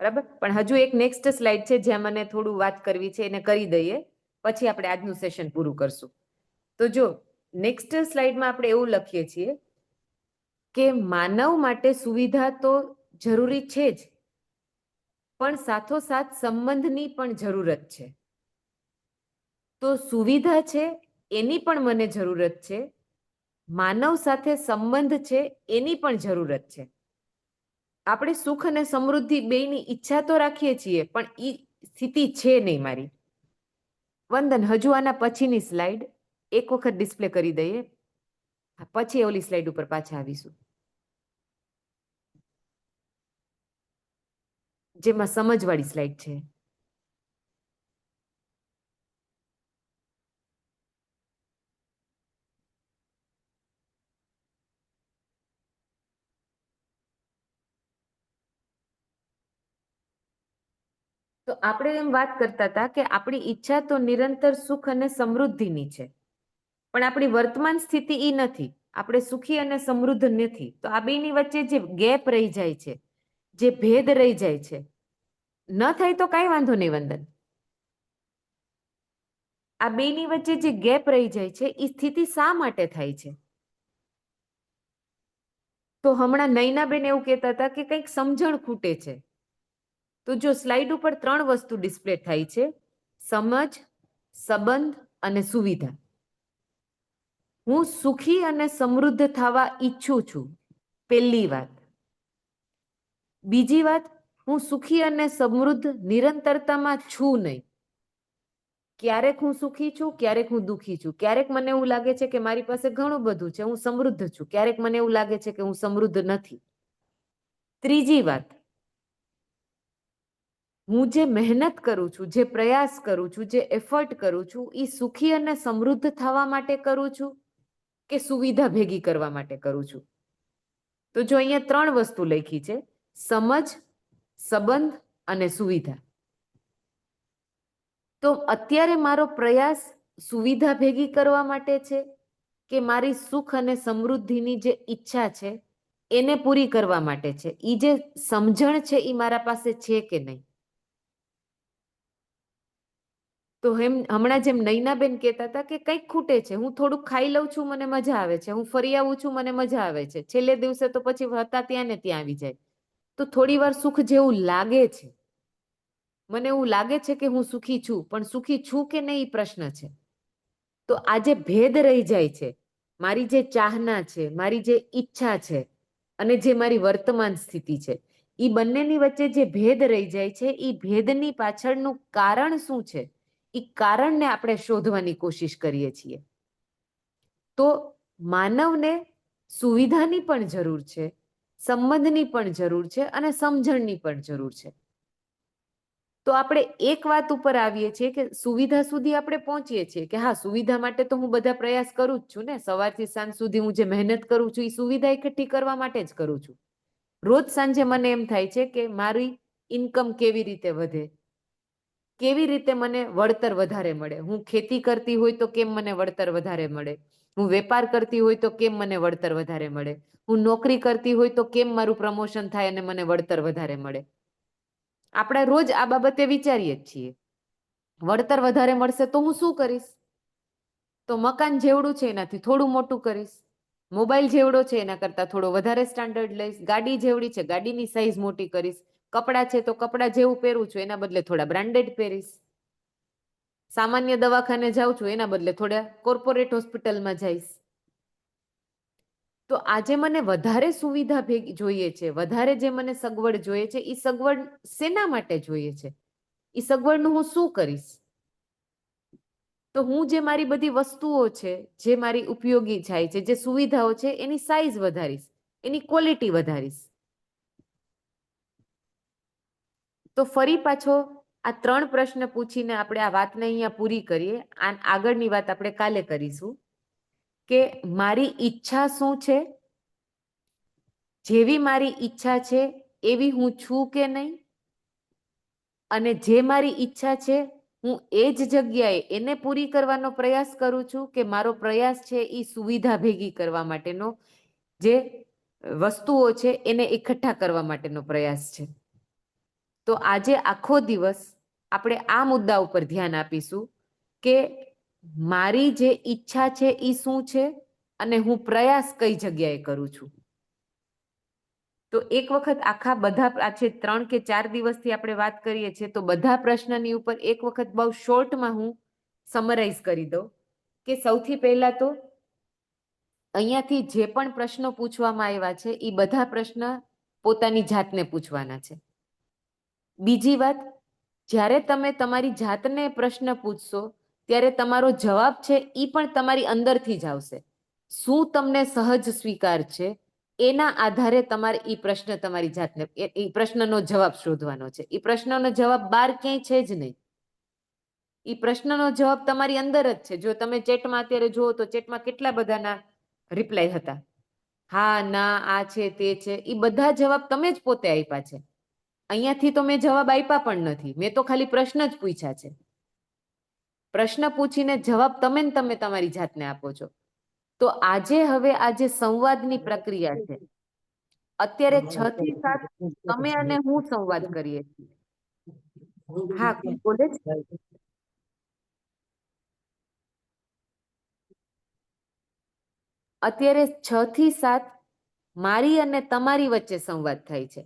બરાબર? પણ હજુ એક નેક્સ્ટ સ્લાઇડ છે જ્યાં મને થોડું વાત કરવી છે, એને કરી દઈએ પછી આપણે આજનું સેશન પૂરું કરશું. તો જો નેક્સ્ટ સ્લાઇડમાં આપણે એવું લખીએ છીએ કે માનવ માટે સુવિધા તો જરૂરી છે જ, પણ સાથોસાથ સંબંધની પણ જરૂરત છે. તો સુવિધા છે એની પણ મને જરૂરત છે, માનવ સાથે સંબંધ છે એની પણ જરૂરત છે. આપણે સુખ અને સમૃદ્ધિ બેયની ઈચ્છા તો રાખીએ છીએ પણ એ સ્થિતિ છે નહીં મારી. વંદન, હજુ આના પછીની સ્લાઇડ એક વખત ડિસ્પ્લે કરી દઈએ, પછી ઓલી સ્લાઇડ ઉપર પાછા આવીશું જેમાં સમજવાળી સ્લાઇડ છે. તો આપણે એમ વાત કરતા હતા કે આપણી ઈચ્છા તો નિરંતર સુખ અને સમૃદ્ધિની છે, પણ આપણી વર્તમાન સ્થિતિ ઈ નથી. આપણે સુખી અને સમૃદ્ધ નથી. તો આ બેની વચ્ચે જે ગેપ રહી જાય છે, જે ભેદ રહી જાય છે, ન થાય તો કાંઈ વાંધો નહીં વંદન. આ બેની વચ્ચે જે ગેપ રહી જાય છે એ સ્થિતિ શા માટે થાય છે? તો હમણાં નયનાબેન એવું કહેતા હતા કે કંઈક સમજણ ખૂટે છે. તો જો સ્લાઇડ ઉપર 3 વસ્તુ ડિસ્પ્લે થાય છે: સમજ, સંબંધ અને સુવિધા. હું સુખી અને સમૃદ્ધ થવા ઈચ્છું છું, પહેલી વાત. બીજી વાત, હું સુખી અને સમૃદ્ધ નિરંતરતામાં છું નહીં. ક્યારેક હું સુખી છું, ક્યારેક હું દુખી છું. ક્યારેક મને એવું લાગે છે કે મારી પાસે ઘણું બધું છે, હું સમૃદ્ધ છું. ક્યારેક મને એવું લાગે છે કે હું સમૃદ્ધ નથી. ત્રીજી વાત, હું જે મહેનત કરું છું, જે પ્રયાસ કરું છું, જે એફર્ટ કરું છું, એ સુખી અને સમૃદ્ધ થવા માટે કરું છું કે સુવિધા ભેગી કરવા માટે કરું છું? તો જો અહીંયા 3 વસ્તુ લખી છે: સમજ, સંબંધ અને સુવિધા. તો અત્યારે મારો પ્રયાસ સુવિધા ભેગી કરવા માટે છે કે મારી સુખ અને સમૃદ્ધિની જે ઈચ્છા છે એને પૂરી કરવા માટે છે? એ જે સમજણ છે એ મારા પાસે છે કે નહીં? તો હમણાં જેમ નયનાબેન કહેતા હતા કે કંઈક ખૂટે છે, હું થોડુંક ખાઈ લઉં છું, મને મજા આવે છે, હું ફરી આવું છું, મને મજા આવે છે, છેલ્લે દિવસે તો પછી હતા ત્યાં ને ત્યાં આવી જાય. તો થોડી વાર સુખ જેવું લાગે છે, મને એવું લાગે છે કે હું સુખી છું, પણ સુખી છું કે નહીં એ પ્રશ્ન છે. તો આ જે ભેદ રહી જાય છે, મારી જે ચાહના છે, મારી જે ઈચ્છા છે અને જે મારી વર્તમાન સ્થિતિ છે, એ બંનેની વચ્ચે જે ભેદ રહી જાય છે, એ ભેદની પાછળનું કારણ શું છે, એ કારણને આપણે શોધવાની કોશિશ કરીએ છીએ. તો માનવને સુવિધાની પણ જરૂર છે, સંબંધની પણ જરૂર છે અને સમજણની પણ જરૂર છે. તો આપણે એક વાત ઉપર આવીએ છીએ કે સુવિધા સુધી આપણે પહોંચીએ છીએ કે હા, સુવિધા માટે તો હું બધા પ્રયાસ કરું જ છું ને. સવારથી સાંજ સુધી હું જે મહેનત કરું છું એ સુવિધા એકઠી કરવા માટે જ કરું છું. રોજ સાંજે મને એમ થાય છે કે મારી ઇન્કમ કેવી રીતે વધે, કેવી રીતે મને વળતર વધારે મળે. હું ખેતી કરતી હોય તો કેમ મને વળતર વધારે મળે, હું વેપાર કરતી હોય તો કેમ મને વળતર વધારે મળે, હું નોકરી કરતી હોય તો કેમ મારું પ્રમોશન થાય અને મને વળતર વધારે મળે. આપણે રોજ આ બાબતે વિચારીએ જ છીએ. વળતર વધારે મળશે તો હું શું કરીશ? તો મકાન જેવડું છે એનાથી થોડું મોટું કરીશ, મોબાઈલ જેવડો છે એના કરતા થોડો વધારે સ્ટાન્ડર્ડ લઈશ, ગાડી જેવડી છે ગાડીની સાઈઝ મોટી કરીશ, કપડાં છે તો કપડાં જેવું પહેરું છું એના બદલે થોડા બ્રાન્ડેડ પહેરીશ, સામાન્ય દવાખાને જાઉં છું એના બદલે થોડા કોર્પોરેટ હોસ્પિટલમાં જઈશ. તો આજે મને વધારે સુવિધા ભેગી જોઈએ છે, વધારે જે મને સગવડ જોઈએ છે, એ સગવડ શેના માટે જોઈએ છે? એ સગવડનું હું શું કરીશ? તો હું જે મારી બધી વસ્તુઓ છે, જે મારી ઉપયોગી જાય છે, જે સુવિધાઓ છે, એની સાઈઝ વધારીશ, એની ક્વોલિટી વધારીશ. તો ફરી પાછો આ 3 પ્રશ્ન પૂછીને આપણે આ વાતને અહીંયા પૂરી કરીએ. આગળની વાત આપણે કાલે કરીશું કે મારી ઈચ્છા શું છે, જેવી મારી ઈચ્છા છે એવી હું છું કે નહીં, અને જે મારી ઈચ્છા છે હું એ જ જગ્યાએ એને પૂરી કરવાનો પ્રયાસ કરું છું કે મારો પ્રયાસ છે એ સુવિધા ભેગી કરવા માટેનો, જે વસ્તુઓ છે એને એકઠા કરવા માટેનો પ્રયાસ છે. તો આજે આખો દિવસ આપણે આ મુદ્દા ઉપર ધ્યાન આપીશું કે મારી જે ઈચ્છા છે એ શું છે અને હું પ્રયાસ કઈ જગ્યાએ કરું છું. તો એક વખત આખા બધા આજે 3 કે 4 દિવસથી આપણે વાત કરીએ છીએ તો બધા પ્રશ્નની ઉપર એક વખત બહુ શોર્ટમાં હું સમરાઈઝ કરી દઉં કે સૌથી પહેલા તો અહીંયાથી જે પણ પ્રશ્નો પૂછવામાં આવ્યા છે એ બધા પ્રશ્ન પોતાની જાતને પૂછવાના છે. બીજી વાત, જ્યારે તમે તમારી જાતને પ્રશ્ન પૂછશો ત્યારે તમારો જવાબ છે એ પણ તમારી અંદરથી જ આવશે. શું તમને સહજ સ્વીકાર છે એના આધારે તમારે એ પ્રશ્ન તમારી જાતને એ પ્રશ્નનો જવાબ શોધવાનો છે. એ પ્રશ્નનો જવાબ બહાર ક્યાંય છે જ નહીં. એ પ્રશ્નનો જવાબ તમારી અંદર જ છે. જો તમે ચેટમાં અત્યારે જુઓ તો ચેટમાં કેટલા બધાના રિપ્લાય હતા, હા, ના, આ છે, તે છે, એ બધા જવાબ તમે જ પોતે આપ્યા છે. અહીંયાથી તો મેં જવાબ આપ્યા પણ નથી, મેં તો ખાલી પ્રશ્ન જ પૂછ્યા છે. પ્રશ્ન પૂછીને જવાબ તમે ને તમે તમારી જાતને આપો છો. તો આજે હવે આ જે સંવાદની પ્રક્રિયા છે, અત્યારે 6 થી 7 તમે અને હું સંવાદ કરીએ છીએ. હા, કોણ બોલે છે? અત્યારે 6 થી 7 મારી અને તમારી વચ્ચે સંવાદ થાય છે.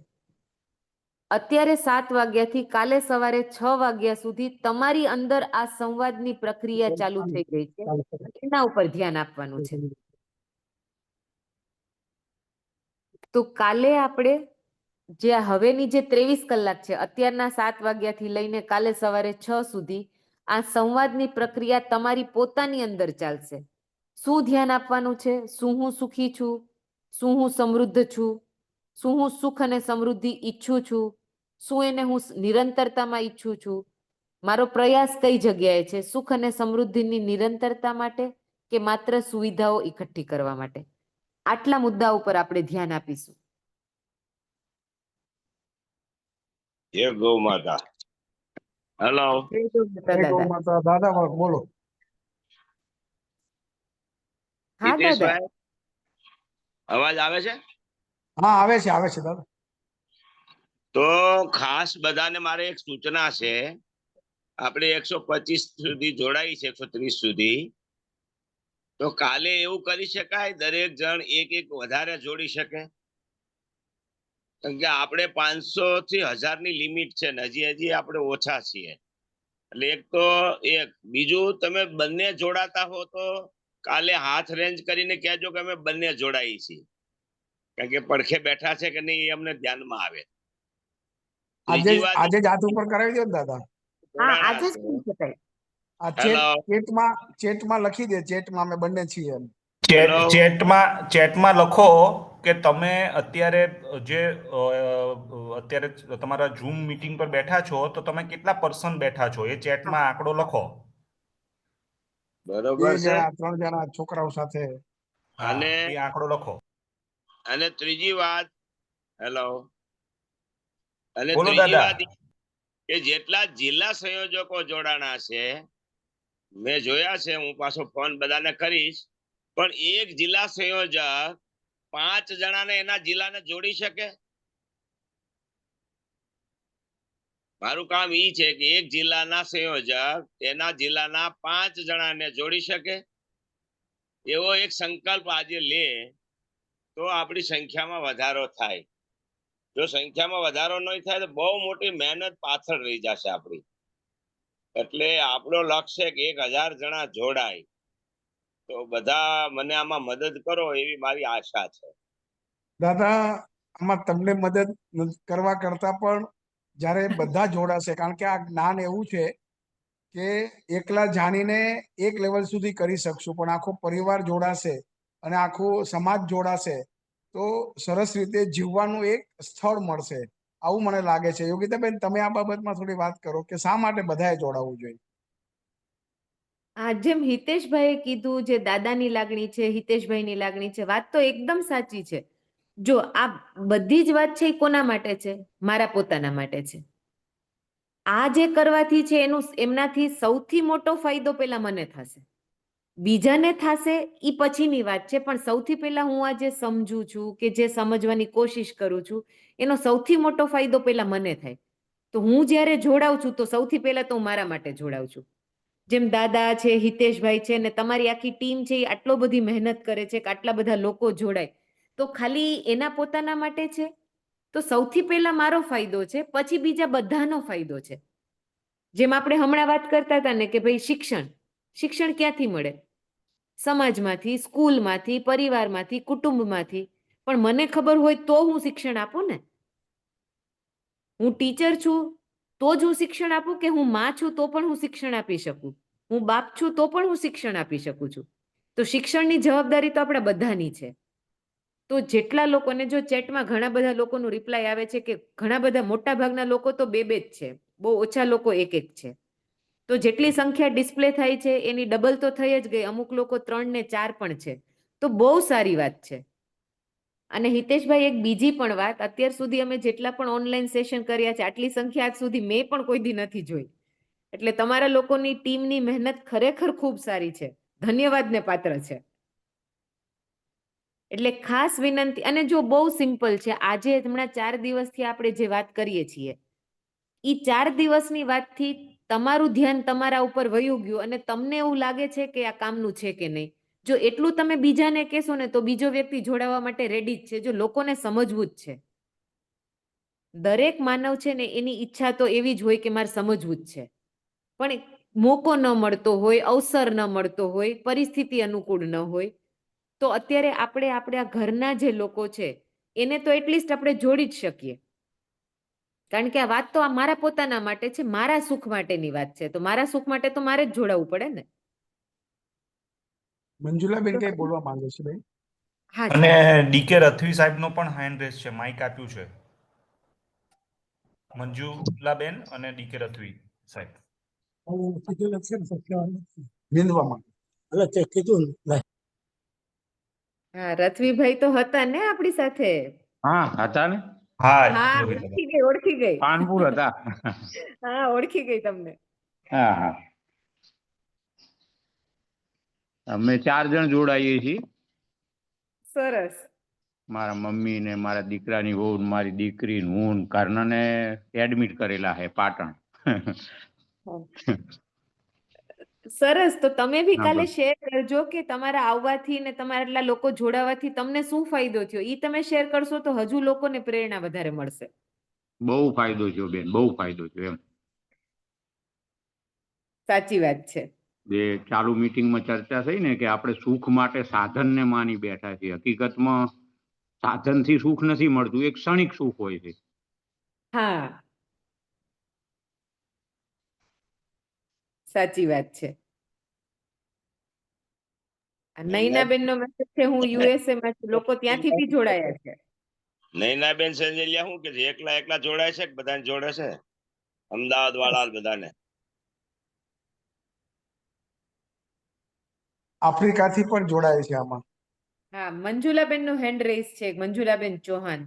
અત્યારે 7 વાગ્યાથી કાલે સવારે 6 વાગ્યા સુધી તમારી અંદર આ સંવાદની પ્રક્રિયા ચાલુ થઈ ગઈ છે. એના ઉપર ધ્યાન આપવાનું છે. તો કાલે આપણે જે હવેની જે 23 કલાક છે, અત્યારના 7 વાગ્યાથી લઈને કાલે સવારે 6 સુધી આ સંવાદની પ્રક્રિયા તમારી પોતાની અંદર ચાલશે. શું ધ્યાન આપવાનું છે? શું હું સુખી છું? શું હું સમૃદ્ધ છું? શું હું સુખ અને સમૃદ્ધિ ઈચ્છું છું? શું એને હું નિરંતરતામાં ઈચ્છું છું? મારો પ્રયાસ કઈ જગ્યાએ છે? સુખ અને સમૃદ્ધિની નિરંતરતા માટે કે માત્ર સુવિધાઓ એકઠી કરવા માટે? આટલા મુદ્દા ઉપર આપણે ધ્યાન આપીશું. જય ગૌ માતા. હેલો. જય ગૌ માતા. દાદા બોલો. હા દાદા, હિતેશભાઈ, અવાજ આવે છે? હા આવે છે દાદા. તો ખાસ બધાને મારે એક સૂચના છે. આપણે 125 સુધી જોડાઈ છે, 130 સુધી. તો કાલે એવું કરી શકાય, દરેક જણ એક વધારે જોડી શકે? કેમ કે આપણે 500 થી 1000 ની લિમિટ છે ને હજી આપણે ઓછા છીએ. એટલે એક તો બીજું, તમે બંને જોડાતા હો તો કાલે હાથ રેન્જ કરીને કહેજો કે અમે બંને જોડાઈ છીએ. કારણ કે પડખે બેઠા છે કે નહીં એ અમને ધ્યાનમાં આવે. આજે જ હાથ ઉપર કરાવી દો ને દાદા. હા આજે જ કરી શકાય. આ ચેટમાં લખી દે, ચેટમાં અમે બંને છીએ. ચેટમાં લખો કે તમે અત્યારે જે અત્યારે તમારા ઝૂમ મીટિંગ પર બેઠા છો તો તમે કેટલા પર્સન બેઠા છો એ ચેટમાં આંકડો લખો. બરોબર છે. 3 જણા છોકરાઓ સાથે. અને એ આંકડો લખો. અને ત્રીજી વાત, હેલો, અને બોલો ત્રીજી દાદા. વાત કે જેટલા જિલ્લા સંયોજકો જોડાણા છે મેં જોયા છે, હું પાછો ફોન બધાને કરીશ, પણ એક જિલ્લા સંયોજક 5 જણાને એના જિલ્લાને જોડી શકે? મારું કામ ઈ છે કે એક જિલ્લાના સંયોજક તેના જિલ્લાના 5 જણાને જોડી શકે. એવો એક સંકલ્પ આજે લે તો આપણી સંખ્યામાં વધારો થાય. જો સંખ્યામાં વધારો નહીં થાય તો બહુ મોટી મહેનત પાછળ રહી જશે આપણી. એટલે આપણો લક્ષ્ય કે 1000 જણા જોડાય. તો બધા મને આમાં મદદ કરો એવી મારી આશા છે. દાદા, આમાં તમને મદદ કરવા કરતા પણ જ્યારે બધા જોડાશે, કારણ કે આ જ્ઞાન એવું છે કે એકલા જાણીને એક લેવલ સુધી કરી શકશું, પણ આખો પરિવાર જોડાશે અને આખો સમાજ જોડાશે તો સરસ રીતે જીવવાનું એક સ્થળ મળશે. આવું મને લાગે છે. યોગિતાબેન, તમે આ બાબતમાં થોડી વાત કરો કે શા માટે બધાએ જોડાવવું જોઈએ? જેમ હિતેશભાઈએ કીધું, જે દાદાની લાગણી છે, હિતેશભાઈની લાગણી છે, વાત તો એકદમ સાચી છે. જો આ બધી જ વાત છે એ કોના માટે છે? મારા પોતાના માટે છે. આ જે કરવાથી છે એમનાથી સૌથી મોટો ફાયદો પેલા મને થશે, બીજાને થશે એ પછીની વાત છે, પણ સૌથી પહેલા હું આ જે સમજું છું કે જે સમજવાની કોશિશ કરું છું એનો સૌથી મોટો ફાયદો પહેલા મને થાય. તો હું જ્યારે જોડાઉં છું તો સૌથી પહેલા તો હું મારા માટે જોડાઉં છું. જેમ દાદા છે, હિતેશભાઈ છે ને તમારી આખી ટીમ છે એ આટલો બધી મહેનત કરે છે કે આટલા બધા લોકો જોડાય, તો ખાલી એના પોતાના માટે છે? તો સૌથી પહેલા મારો ફાયદો છે, પછી બીજા બધાનો ફાયદો છે. જેમ આપણે હમણાં વાત કરતા હતા ને કે ભાઈ શિક્ષણ ક્યાંથી મળે? સમાજમાંથી, સ્કૂલમાંથી, પરિવારમાંથી, કુટુંબમાંથી. પણ મને ખબર હોય તો હું શિક્ષણ આપું ને. હું ટીચર છું તો જ હું શિક્ષણ આપું કે હું માં છું તો પણ હું શિક્ષણ આપી શકું? હું બાપ છું તો પણ હું શિક્ષણ આપી શકું છું? તો શિક્ષણની જવાબદારી તો આપણા બધાની છે. તો જેટલા લોકોને, જો ચેટમાં ઘણા બધા લોકોનું રિપ્લાય આવે છે કે ઘણા બધા, મોટા ભાગના લોકો તો 2 જ છે, બહુ ઓછા લોકો 1 છે. તો જેટલી સંખ્યા ડિસ્પ્લે થાય છે એની ડબલ તો થઈ જ ગઈ. અમુક લોકો 3 ને 4 પણ છે, તો બહુ સારી વાત છે. અને હિતેશભાઈ, એક બીજી પણ વાત, અત્યાર સુધી અમે જેટલા પણ ઓનલાઈન સેશન કર્યા છે આટલી સંખ્યા આજ સુધી મેં પણ કોઈ દી નથી જોઈ. એટલે તમારા લોકોની ટીમની મહેનત ખરેખર ખૂબ સારી છે, ધન્યવાદને પાત્ર છે. એટલે ખાસ વિનંતી, અને જો બહુ સિમ્પલ છે, આજે હમણાં 4 દિવસથી આપણે જે વાત કરીએ છીએ એ 4 દિવસની વાતથી તમારું ધ્યાન તમારા ઉપર વયું ગયું અને તમને એવું લાગે છે કે આ કામનું છે કે નહીં, જો એટલું તમે બીજાને કહેશો ને તો બીજો વ્યક્તિ જોડાવા માટે રેડી જ છે. જો લોકોને સમજવું જ છે. દરેક માનવ છે ને એની ઈચ્છા તો એવી જ હોય કે મારે સમજવું જ છે, પણ મોકો ન મળતો હોય, અવસર ન મળતો હોય, પરિસ્થિતિ અનુકૂળ ન હોય, તો અત્યારે આપણે આપણા ઘરના જે લોકો છે એને તો એટલીસ્ટ આપણે જોડી જ શકીએ. કારણ કે આ વાત તો આ મારા પોતાના માટે છે, મારા સુખ માટેની વાત છે, તો મારા સુખ માટે તો મારે જ જોડાવવું પડે ને. મંજુલાબેન કઈ બોલવા માંગે છે બેન? હા અને જી. ડીકે રથવી સાહેબનો પણ હેન્ડ રેસ છે, માઇક આપ્યું છે. મંજુલાબેન અને ડીકે રથવી સાહેબ. નિંદવા માંગે. હા, રથવીભાઈ તો હતા ને આપણી સાથે. હા હતા ને, હા, હા, એ બધા. ઓળખી ગઈ, ઓળખી ગઈ. કાનપુર હતા. હા, ઓળખી ગઈ તમને. હા હા, અમે 4 જણ જોડાઈએ છીએ. સરસ. મારા મમ્મી ને મારા દીકરાની વહુ ને મારી દીકરી ને હું ને કર્ણને એડમિટ કરેલા છે પાટણ. સરસ. તો તમે બી હા, કાલે બસ. શેર કરજો કે તમારા આવવાથી ને તમારા એટલા લોકો જોડાવાથી તમને શું ફાયદો થયો. ઈ તમે શેર કરશો તો હજુ લોકોને પ્રેરણા વધારે મળશે. બહુ ફાયદો થયો બેન, બહુ ફાયદો થયો એમ. સાચી વાત છે. જે ચાલુ મીટિંગમાં ચર્ચા થઈ ને કે આપણે સુખ માટે સાધનને માની બેઠા છીએ. હકીકતમાં સાધનથી સુખ નથી મળતું, એક ક્ષણિક સુખ હોય છે. હા, સાચી વાત છે. નૈનાબેન નો મેસેજ છે, હું યુએસએ માં છું, લોકો ત્યાંથી બી જોડાયા છે. નૈનાબેન સેન્જલિયા શું કે છે, એકલા એકલા જોડાય છે કે બધાને જોડે છે? અમદાવાદ વાળા બધાને? આફ્રિકાથી પણ જોડાય છે આમાં. હા, મંજુલાબેન નો હેન્ડ રેસ છે, મંજુલાબેન ચૌહાણ.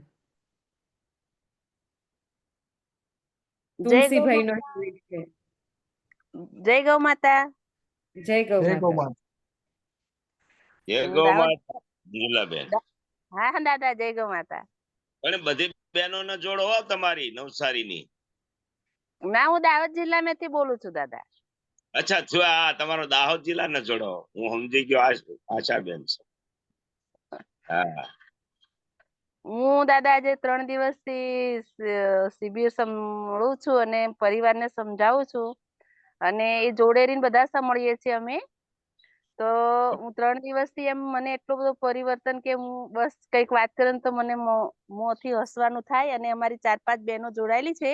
જય ગૌ તુલસીભાઈ નો માતા. hand raise છે. જય ગૌ માતા. જય ગૌ જય ગૌ માતા. માતા. જય હું ગૌ દાહોદ. માતા મંજુલાબેન. હા હા દાદા, જય ગૌ માતા. પણ બધી બહેનોને જોડો હો તમારી નવસારીની. ના, હું દાહોદ જિલ્લામાંથી બોલું છું દાદા. અચ્છા, હા, તમારો દાહોદ જિલ્લાને જોડો. હું સમજી ગયો, આશાબેન છે. હા. હું દાદા આજે 3 દિવસથી શિબિર સંભળું છું અને પરિવારને સમજાવું છું, અને એ જોડે રહીને બધા સંભળીએ છીએ અમે. તો હું 3 દિવસથી એમ મને એટલું બધું પરિવર્તન કે હું બસ કઈક વાત કરું તો મને મોંથી હસવાનું થાય. અને અમારી 4-5 બહેનો જોડાયેલી છે,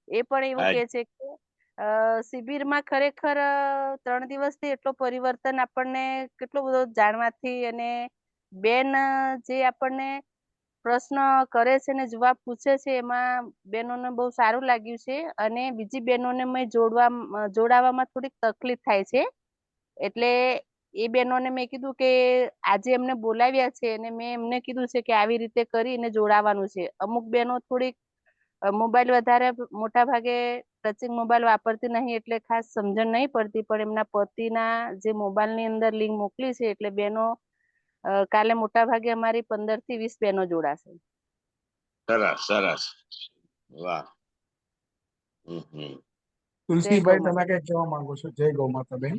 એ પણ એવું કે છે કે શિબિરમાં ખરેખર 3 દિવસથી એટલો પરિવર્તન આપણને કેટલો બધો જાણવાથી, અને બેન જે આપણને પ્રશ્ન કરે છે ને જવાબ પૂછે છે એમાં બહેનોને બહુ સારું લાગ્યું છે. અને બીજી બહેનોને મેં જોડાવામાં થોડીક તકલીફ થાય છે. એટલે એ બહેનોને મેં કીધું કે આજે એમને બોલાવ્યા છે અને મેં એમને કીધું છે કે આવી રીતે કરીને જોડાવાનું છે. અમુક બહેનો થોડીક મોબાઈલ વધારે મોટા ભાગે ટચિંગ મોબાઈલ વાપરતી નહીં, એટલે ખાસ સમજણ નહીં પડતી, પણ એમના પતિના જે મોબાઈલની અંદર લિંક મોકલી છે એટલે બહેનો કાલે મોટા ભાગે અમારી 15 થી 20 બહેનો જોડાશે. સરસ સરસ, વાહ. જય ગૌ તુલસીભાઈ, તમે માતા. કઈ કહેવા માંગો છો? જય ગૌ માતા બેન.